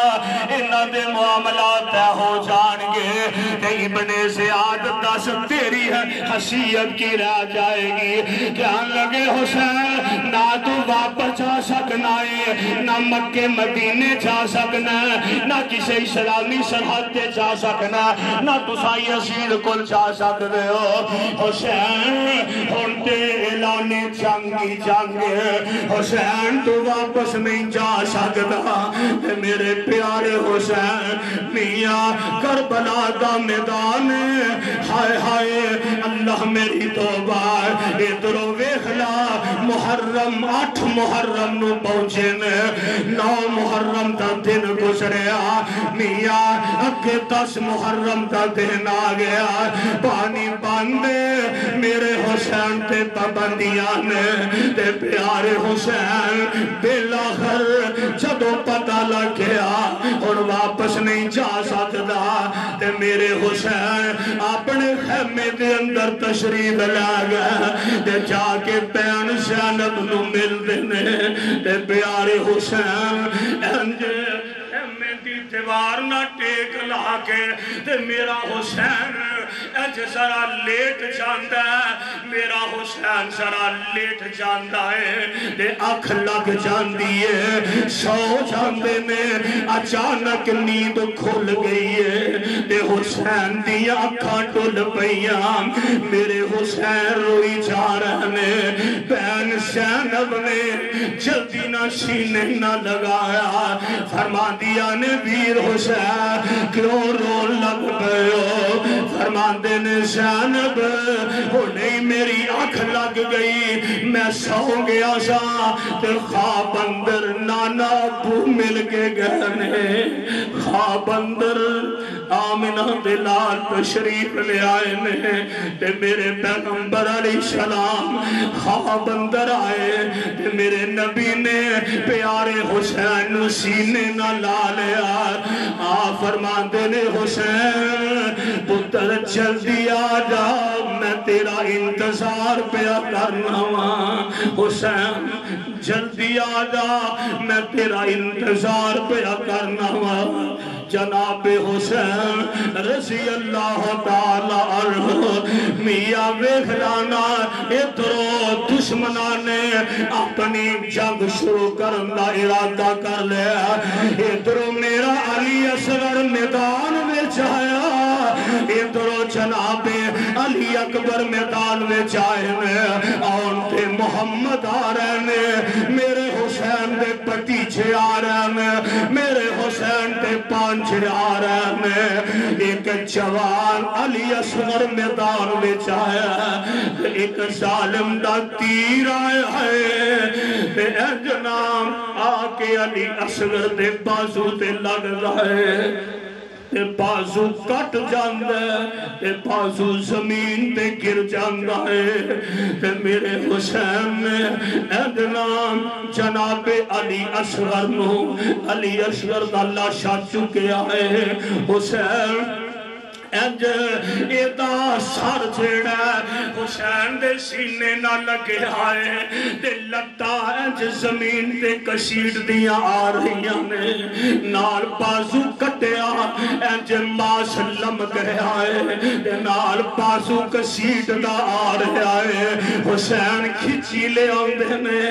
انہاں دے معاملات طے ہو جان گے تے ابن زیاد دس تیری حیثیت کی رہ جائے گی کہاں لگے حسین نہ تو واپس جا سکنا ہے نہ مکہ مدینے جا سکنا ہے نہ کسی اسلامی سرحد تے جا سکنا ہے نہ تو یزید کو جا سکتے ہو حسین ہونتے اعلان میدان جنگ کی جنگ حسین تو واپس نہیں جا سکتا میرے پیارے حسین میاں کربلا دا میدان ہائے ہائے اللہ میری توبہ ادھروں ویکھلا محرم 8 محرم نو پہنچے نے 9 محرم دا دن گزریا میاں اگے 10 محرم دا دن آ گیا پانی باندھے میرے حسین تے پابندیاں نے تے پیارے حسین بالآخر جدوں پتہ لگ گیا اور واپس نہیں جا سکتا تے میرے حسین اپنے خیمے دے اندر تشریف لا گیا تے جا کے بہن زینب نو ملدے نے تے پیارے حسین انجے خیمے دی دیوار نہ ٹیک لا کے تے میرا حسین اج ذرا لیٹ جاندا ہے میرا حسین ذرا لیٹ جاندا ہے تے اکھ لگ جاندی ہے سو جاندے نے اچانک نیند کھل گئی ہے تے حسین دی اکھاں ٹل پئیاں میرے حسین روئی جا رہے نے بہن زینب نے جلدی نہ سینے نہ لگایا فرما دیا نے ویر حسین کیوں رو لگ پئے ہو فرما دے نے زینب ہو نہیں میری آنکھ لگ گئی میں سو گیا سا تے خواب اندر نانا ابو مل کے گئے خواب اندر آمنہ دلال تشریف لے آئے نے تے میرے پیغمبر علیہ السلام خواب اندر آئے تے میرے نبی نے پیارے حسین سینے نہ لا لیا فرما دے نے حسین پتر جلدی آ جا میں تیرا انتظار پیا کرنا ہوں حسین جلدی آ جا میں تیرا انتظار پیا کرنا ہوں جناب حسین رضی اللہ تعالی عنہ میاں ویکھلانا ادھروں دشمناں نے اپنی جنگ شروع کرنا ارادہ کر لیا ادھروں میرا علی اصغر میدان میں جایا ادھروں جناب علی اکبر میدان میں جائے اور تے محمد آ رہے ہیں میرے حسین دے پتیچے آ رہے ہیں میرے حسین دے پانچے آ رہے ہیں ایک جوان علی اصغر میدان میں جایا ایک ظالم دا تیر آیا ہے اے جناب آ کے علی اصغر دے بازو تے لگ رہے تے بازو کٹ جاندہ ہے تے بازو زمین تے گر جاندہ ہے تے میرے حسین نے ادنام جناب علی اصغر نو علی اصغر دا اللہ شاہ چکے آئے حسین انج ایدہ سار جیڑا حسین دے سینے نہ لگے آئے تے لگتا انج زمین تے کشیٹ دیا آ رہیاں نے نال بازو کٹیا انج ماس لم گئے آئے تے نال بازو کشیٹ دا آ رہے آئے حسین کھچی لے آندے نے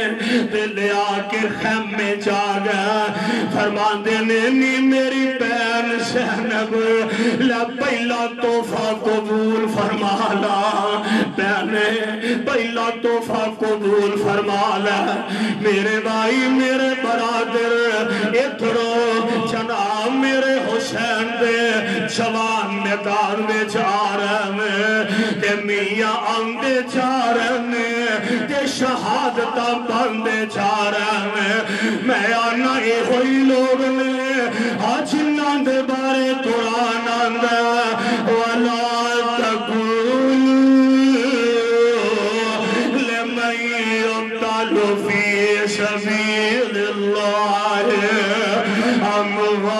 تے لے آ کے خیمے جا گیا فرمان دینے نی میری بین زینب پہلا تحفہ قبول فرما لا بہنے پہلا تحفہ قبول فرما لا میرے بھائی میرے برادر ادھروں جناب میرے حسین دے جوان میدان میں جا رہے ہیں تے میاں آندے جا رہے ہیں تے شہادتہ بندے جا رہے ہیں میں آنا اے ہوئی لوگ نے آج ناندے بارے قرآن آندہ وَلَا تَقُولُوا لِمَنْ يُقْتَلُ فِي سَبِيلِ اللَّهِ أَمْوَاتٌ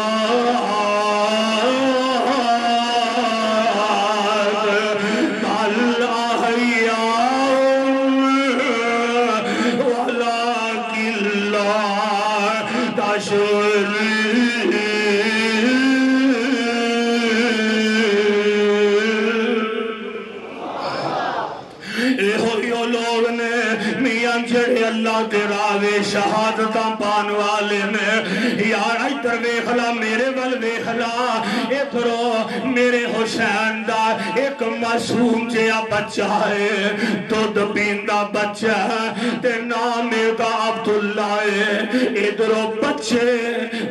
بَلْ أَحْيَاءٌ وَلَكِنْ لَا تَشْعُرُونَ میاں جڑے اللہ دے راوے شہادتاں پان والے نے یار ادھر ویکھ لا میرے ول ویکھ لا ادھروں میرے حسین دا ایک معصوم جہا بچہ ہے دودھ پیندا بچہ تے نام دا عبداللہ ہے ادھروں بچے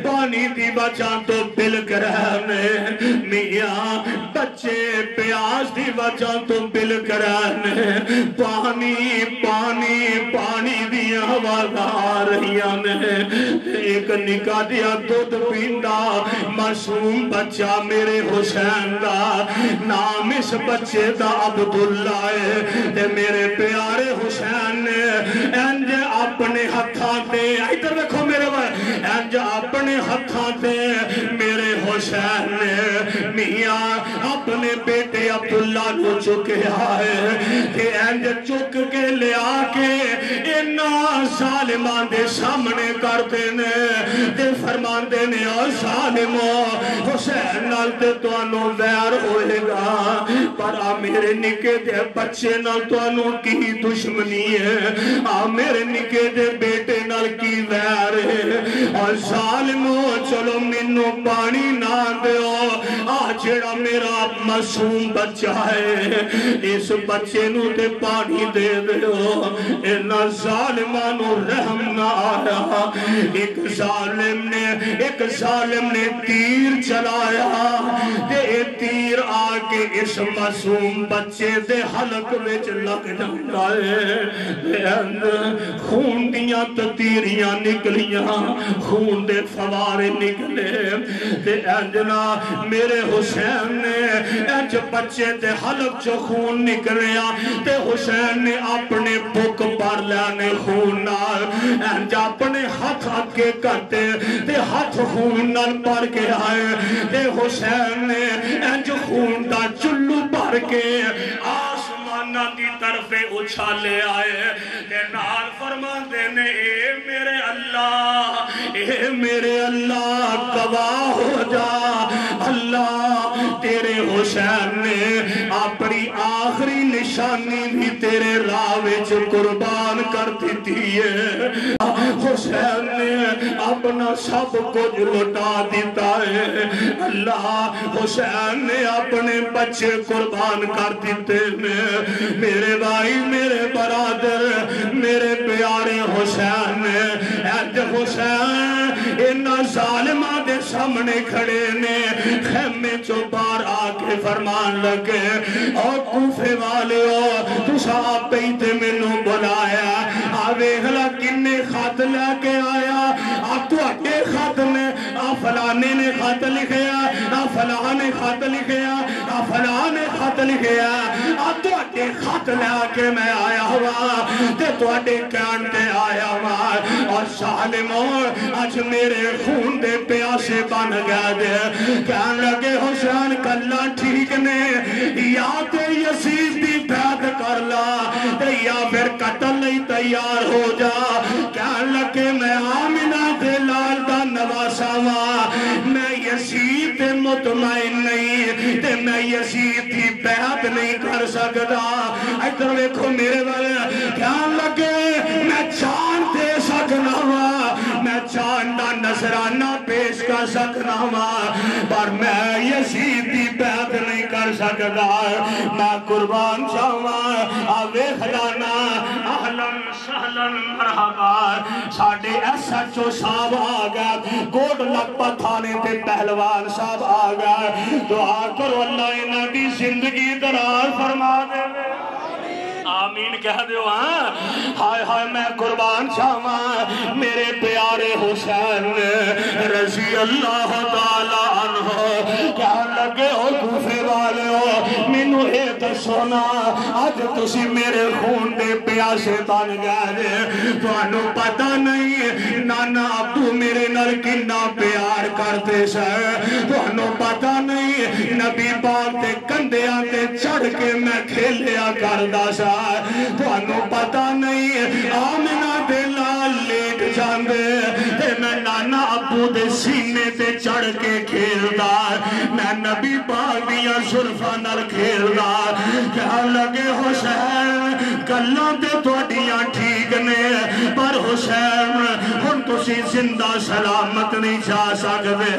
پانی دی وجہ تو بلک رہنے میاں بچے پیاس دی وجہ تو بلک رہنے پانی پانی پانی دیا آوازاں آ رہیاں نے ایک نکا دیا دودھ پیندا معصوم بچہ میرے حسین دا نام اس بچے دا عبداللہ ہے تے میرے پیارے حسین نے انج اپنے ہتھاں تے ادھر دیکھو میرے انج اپنے ہتھاں تے میرے حسین نے میاں اپنے بیٹے عبداللہ کو چکیا ہے کہ انج چک کے لے آکے انہاں ظالمان دے سامنے کرتے نے تے فرمان دینے اور ظالموں حسین نال تے توانوں ویر ہوئے گا پر آ میرے نکے دے بچے نال توانوں کی دشمنی ہے آ میرے نکے دے بیٹے نال کی ویر ہے اور ظالموں چلو منو پانی نہ دیو آ جڑا میرا معصوم بچہ ہے اس بچے نو تے پانی دے دیو اینا ظالمانو رحم نہ آیا ایک ظالم نے تیر چلایا تے تیر آکے اس معصوم بچے دے حلق وچ لگ جاتا ہے خون دیاں تیریاں نکلیاں خون دے فوارے نکلے تے انجنا میرے حسین نے انج بچے دے حلق جو خون نکلیا تے حسین نے اپنے بک پر لیانے خون نال انج اپنے ہاتھ آگے کرتے تے ہاتھ خون نال پر کے آئے تے حسین نے انج خون دا چلو پر کے آسمانہ دی طرف اچھالے آئے تے نال فرمان دینے اے میرے اللہ گواہ ہو جا اللہ تیرے حسین نے اپنی آخری نشانی بھی تیرے راہ وچ قربان کر دیتی ہے حسین نے اپنا سب کچھ لٹا دیتا ہے اللہ حسین نے اپنے بچے قربان کر دیتے ہیں میرے بھائی میرے برادر میرے پیارے حسین حسین انہا ظالمہ دے سامنے کھڑے نے خیمے چو بار آکے فرمان لگے اور کوفے والے ہو تو صاحب بیتے میں نو بلایا آویغلا کنے خط لے کے آیا آپ تو اکے خط نے فلانے نے خط لکھیا فلانے خط لکھیا فلانے خط لکھیا آپ تو اکے خط لے کے میں آیا ہوا تے تو اکے کانتے آیا ہوا اور ظالموں آج میرے خون دے پیاسے بن گیا دے کہن لگے حسین کلا ٹھیک نے یا تے یزید دی بیعت کر لا تے یا پھر قتل نہیں تیار ہو جا کہن لگے میں آمنہ دے لال دا نواسا میں یزید تے مطمئن نہیں تے میں یزید دی بیعت نہیں کر سکتا ادھر دیکھو میرے والے کہن لگے میں جان دے سکنا ہوا میں جان دا نظرانہ پیش کر سکنا ہوا پر میں یزید دی بیعت نہیں کر سکتا میں قربان جاواں آوے خلانا اہلاً سہلاً مرحبا ساڑھے ایسا جو صاحب آگا گوڑ لگپا تھانے تے پہلوان صاحب آگا دعا کرو اللہ انہاں دی زندگی دراز فرما دے آمین کہہ دیو ہائے ہائے میں قربان جاواں میرے پیارے حسین رضی اللہ تعالیٰ عنہ کہا لگے ہو کوفے والے ہو مینو اے دسونا آج تسی میرے خون دے پیاسے بن گئے تو انہوں پتہ نہیں نانا ابو میرے نال کنا پیار کرتے سے تو انہوں پتہ نہیں نبی پاک دے کندے آتے چڑھ کے میں کھیلیا کردہ سا تو انہوں پتہ نہیں آمنہ دے لال لیٹ جاندے تے میں نانا ابو دے سینے تے چڑھ کے کھیلدا میں نبی پاک دیا زلفاں کھیلدا کہا لگے حسین گلاں تے تواڈیاں ٹھیک پر حسین ہن تسی زندہ سلامت نہیں جا سکتے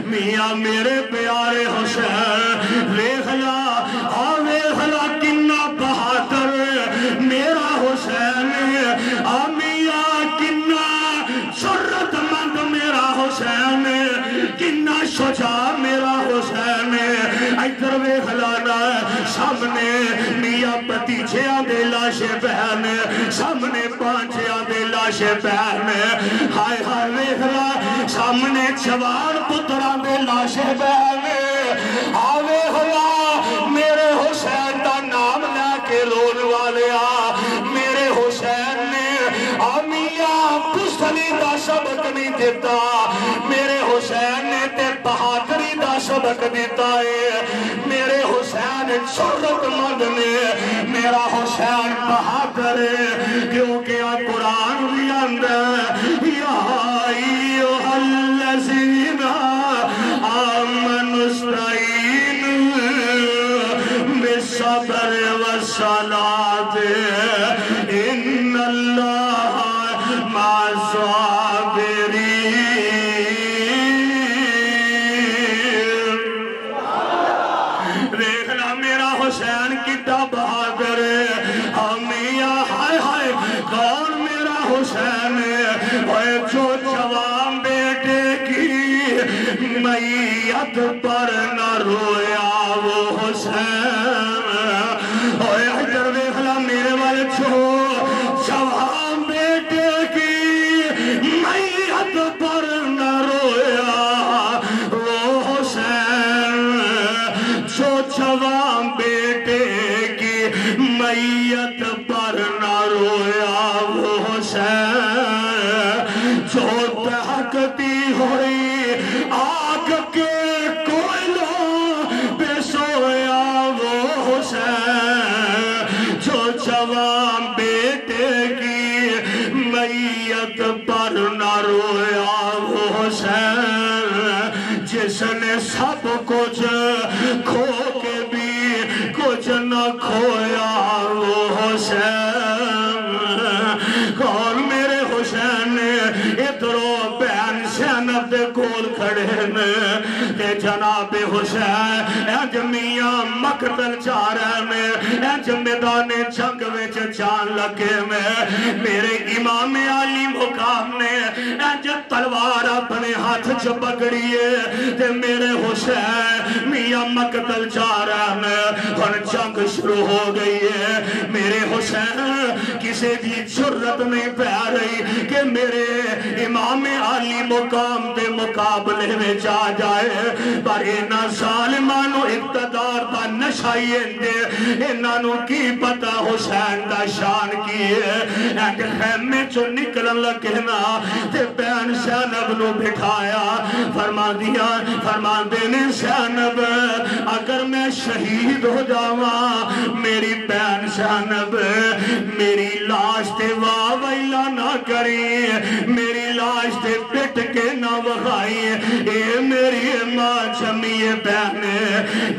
میاں میرے پیارے حسین ویخلا ویخلا کنا بہادر میرا حسین میاں کنا جرت مند میرا حسین کنا شجاع میرا حسین ادھر ویخلانا سامنے میاں بھتیجیاں دے لاشے بہن سامنے پانچیاں دے لاشے بہن ہائے ہائے ویخلا سامنے جوان پتران دے لاشے بہن ویخلا میرے حسین دا نام لے کے لون والے میرے حسین نے میاں پستلی دا سبق نہیں دیتا میرے حسین نے تے بہادری دا سبق دیتا ہے میرے حسین جرت مند نے میرا حسین بہادر ہے کیونکہ قرآن بھی اندر یا ایوہ الذین آمنوا استعینوا بالصبر والصلاۃ ان اللہ مع الصابرین دیکھنا میرا حسین کتا بہادر ہے میاں ہائے ہائے کون میرا حسین ہے جو جوان بیٹے کی میت پر نہ رویا وہ حسین ادھر دیکھنا میرے والے جوان بیٹے کی میت پر نہ رویا وہ حسین جو جوان بیٹے کی میت پر نہ رویا وہ حسین جو دہکتی ہوئی آگ کے کوئلوں پہ سویا وہ حسین جو جوان بیٹے کی میت پر نہ رویا وہ حسین جس نے سب کچھ کھو کے بھی کچھ نہ کھویا وہ حسین کون میرے حسین ادھروں بہن زینب دے کول کھڑے تے جناب حسین اج میاں مقتل جا رہے اج میدان جنگ وچ جان لگے میرے امام علی مقام نے اج تلوار اپنے ہاتھ چ پکڑی تے میرے حسین میاں مقتل جا رہے اور جنگ شروع ہو گئی ہے میرے حسین کسی بھی جرت نہیں پہ رہی کہ میرے امام علی مقام دے مقابلے میں جا جائے پر اینا ظالمانو اقتدار دا نشائی اندے اینانو کی پتا حسین دا شان کی ہے ایک خیمے چو نکلن لگنا تے بین زینب نو بٹھایا فرما دینے زینب اگر میں شہید ہو جاواں میری بین زینب میری لاش تے واہ ویلا نہ کری میری لاش تے پٹ کے نہ وغائی اے میری ماں جمیع بہن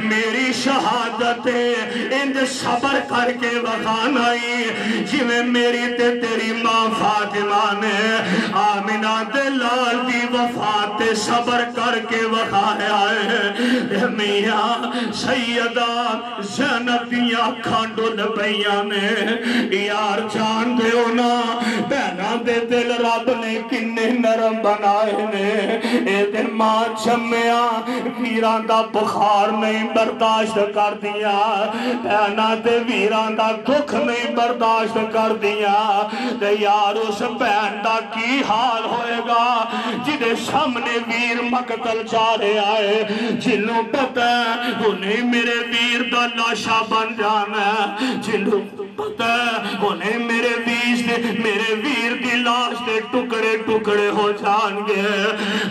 میری شہادت اند صبر کر کے وغانائی جویں میری تے تیری ماں فاطمہ نے آمینہ دلال دی وفات صبر کر کے وغایا ہے میاں سیدہ زینب دیا کھانڈل بیانے یار جان دے ہونا بہنا دے دل رب نے کنے نرم بنائے نے اے دن ماں جمعیاں ویران دا بخار نہیں برداشت کر دیا بہنا دے ویران دا دکھ نہیں برداشت کر دیا تے یار اس بہن دا کی حال ہوئے گا جدے سامنے ویر مقتل جا رہے آئے جنہوں پتہ انہیں میرے ویر دا لاشا بن جانا جنہوں پتہ انہیں میرے ویر دی لاش دے ٹکڑے ٹکڑے ہو جان گے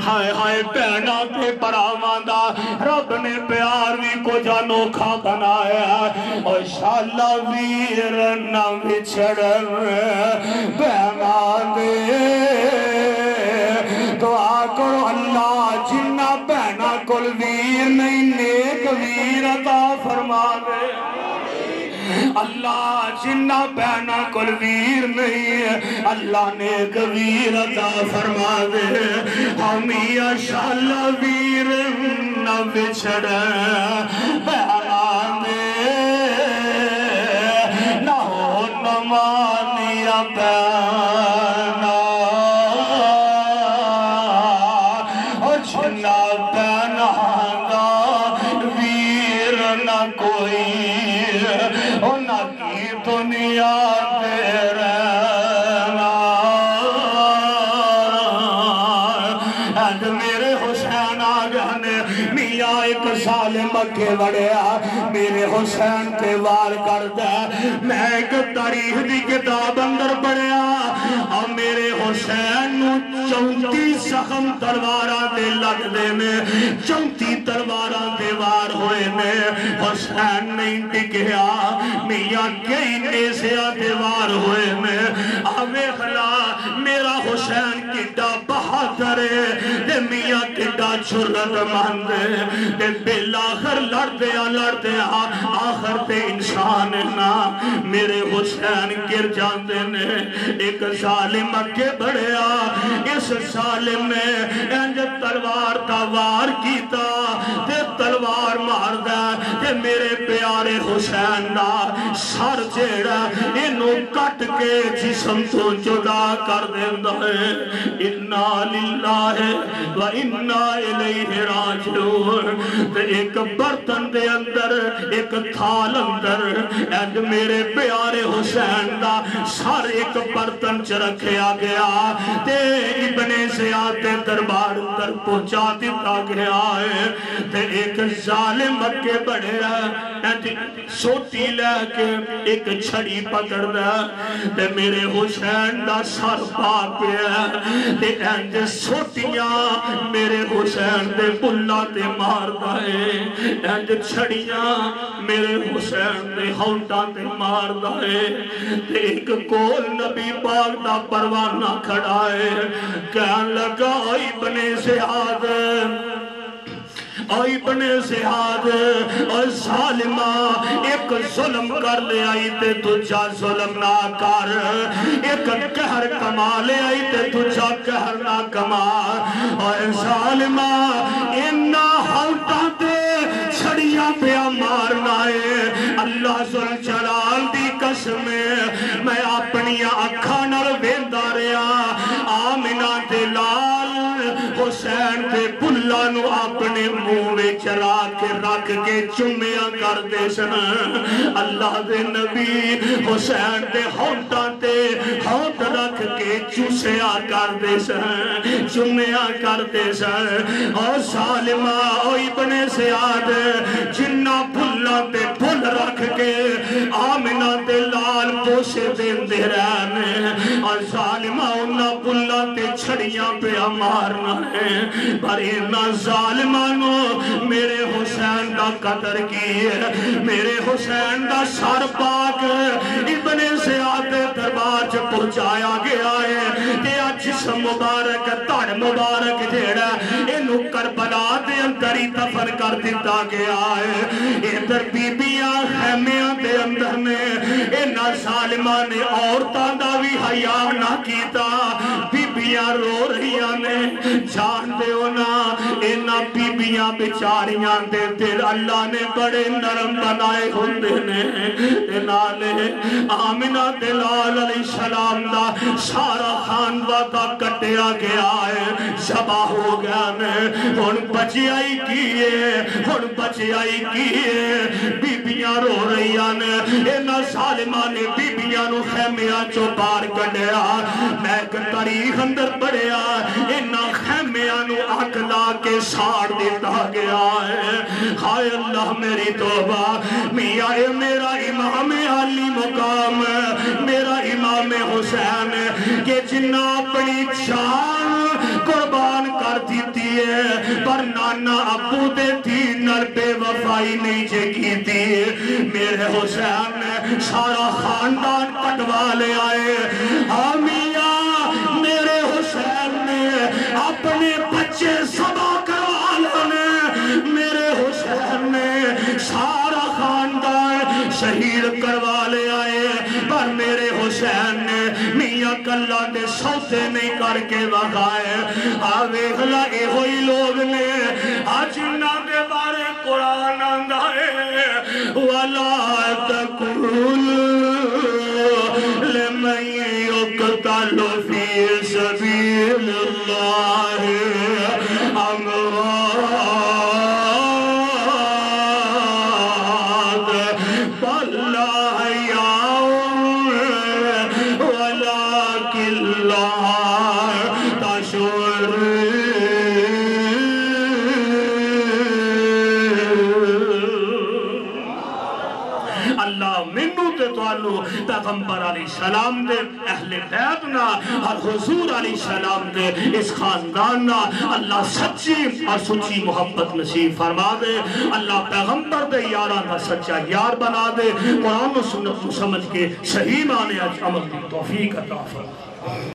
ہائے ہائے پہنا تے پراواندا رب نے پیار بھی کو جانوکھا بنایا اور شاءاللہ ویر نہ بچھڑن پہنا دے دعا کرو اللہ جنہ پہنا کل ویر نہیں نیک ویر عطا فرما دے اللہ جنہ بہنا کل ویر نہیں اللہ نے ایک ویر عطا فرما دے ہمیں شالا ویر نہ بچھڑ بہنا دے نہ ہو نمانیا بہنا اور جنہ بہنا دا ویر نہ کوئی نہ کی دنیا تیرے میرے حسین آگانے میاں ایک سال مکے بڑھیا میرے حسین تے وار کر دے میں ایک تاریخ دی کتاب اندر پڑھیا اور میرے حسین نو 34 زخم تلواراں دے لگ دے نے 34 تلواراں دے وار ہوئے نے حسین نہیں ٹکیا میاں کئی نیزیاں دے وار ہوئے نے آوے خلا میرا حسین کٹا بہادر ہے تے میاں کٹا چھرت ماندے تے بالآخر لڑتے آخر تے انسان نا میرے حسین گر جاندے نے ایک ظالم مکے بڑھیا اس ظالم نے انج تلوار دا وار کیتا تے تلوار مار دا تے میرے پیارے حسین دا سر جیڑا انہوں کٹ کے جسم تو جدا کر دیندا ہے انا للہ و انا الیہ راجعون تے ایک برتن دے اندر ایک تھال اندر اینڈ میرے پیارے حسین دا سر ایک برتن چ رکھیا گیا تے ابن زیاد دربار اندر پہنچا دیتا گیا ہے تے ایک ظالم مکے بڑھے اینڈ سوٹی لے کے ایک چھڑی پکڑ دا تے میرے حسین دا سر پا پیا تے اینڈ سوٹیاں میرے حسین دے بلا تے مار دائے اینڈ چھڑیاں میرے حسین دے ہونٹاں تے مار دائے تے ایک کول نبی پاک دا پروانہ کھڑا ہے کہن لگا ابن زیاد ابن زیاد اور ظالمہ ایک ظلم کر لے آئی تے تجھا ظلم نہ کر ایک قہر کما لے آئی تے تجھا قہر نہ کما اور ظالمہ انہا ہلتا تے چھڑیاں پیا مارنا ہے اللہ ذل جلال دی قسم میں اپنی اکھاں نال ویندا رہیا آمنہ دے لال حسین دے بلا نو اپنے منہ میں چلا کے رکھ کے چمیاں کر دے سن اللہ دے نبی حسین دے ہونٹاں تے ہونٹ رکھ کے چوسیاں کر دے سن چمیاں کر دے سن اور ظالمہ او ابن زیاد جنہ بھلا تے بھل رکھ کے آمنہ دے لال پوشے دین دے رہنے اور ظالمہ انہ بھلا تے چھڑیاں پہ مارنا ہے پر انہ ظالمانوں میرے حسین دا قدر کی ہے میرے حسین دا سر پاک ابن زیاد دربار چ پہنچایا گیا ہے تے جسم مبارک تڑ مبارک جیڑا انہوں کربلا دے اندر ہی دفن کر دیتا گیا ہے ادھر بیبیاں خیمیاں دے اندر نے انہ ظالمان نے عورتاں دا بھی حیا نہ کیتا بیبیاں رو رہیاں نے جان دے ہونا انہ بیبیاں بیچاریاں دے دل اللہ نے بڑے نرم بنائے ہوندے نے نالے آمنہ دلال علیہ السلام دا سارا خانوادہ کٹیا گیا ہے شبہ ہو گیا نے ہن بچیائی کیے بیبیاں رو رہیاں نے انہ ظالمہ نے بیبیاں نو خیمیاں چو بار کڈیا میں ایک تاریخ اندر پڑھیا انہ خیمیاں نو اکلا کے ساڑ دیتا گیا ہے ہائے اللہ میری توبہ میاں اے میرا امام علی مقام میرا امام حسین کہ جنہ اپنی جان قربان کر دیتی ہے پر نانا ابو دے دین نر بے وفائی نہیں جے کی دی میرے حسین نے سارا خاندان پٹوا لے آئے آمیاں میرے حسین نے اپنے بچے سبا کروا لینے میرے حسین نے سارا خاندان شہید کروا لے کلا دے سوتے نہیں کر کے وقائے ویخلا اے ہوئی لوگ نے جنہ دے بارے قرآن آندائے وَلَا تَقُولُوا لِمَن يُقْتَلُ فِي سَبِيلِ اللَّهِ أَمْوَاتٌ بَلْ أَحْيَاءٌ وَلَكِنْ لَا تَشْعُرُونَ اللہ منو تے توانو پیغمبر علیہ السلام دے اہل بیتنا اور حضور علیہ السلام دے اس خانداننا اللہ سچی اور سچی محبت نصیب فرما دے اللہ پیغمبر دے یاران کا سچا یار بنا دے قرآن و سنت کو سمجھ کے صحیح معنی عمل کی توفیق عطا فرما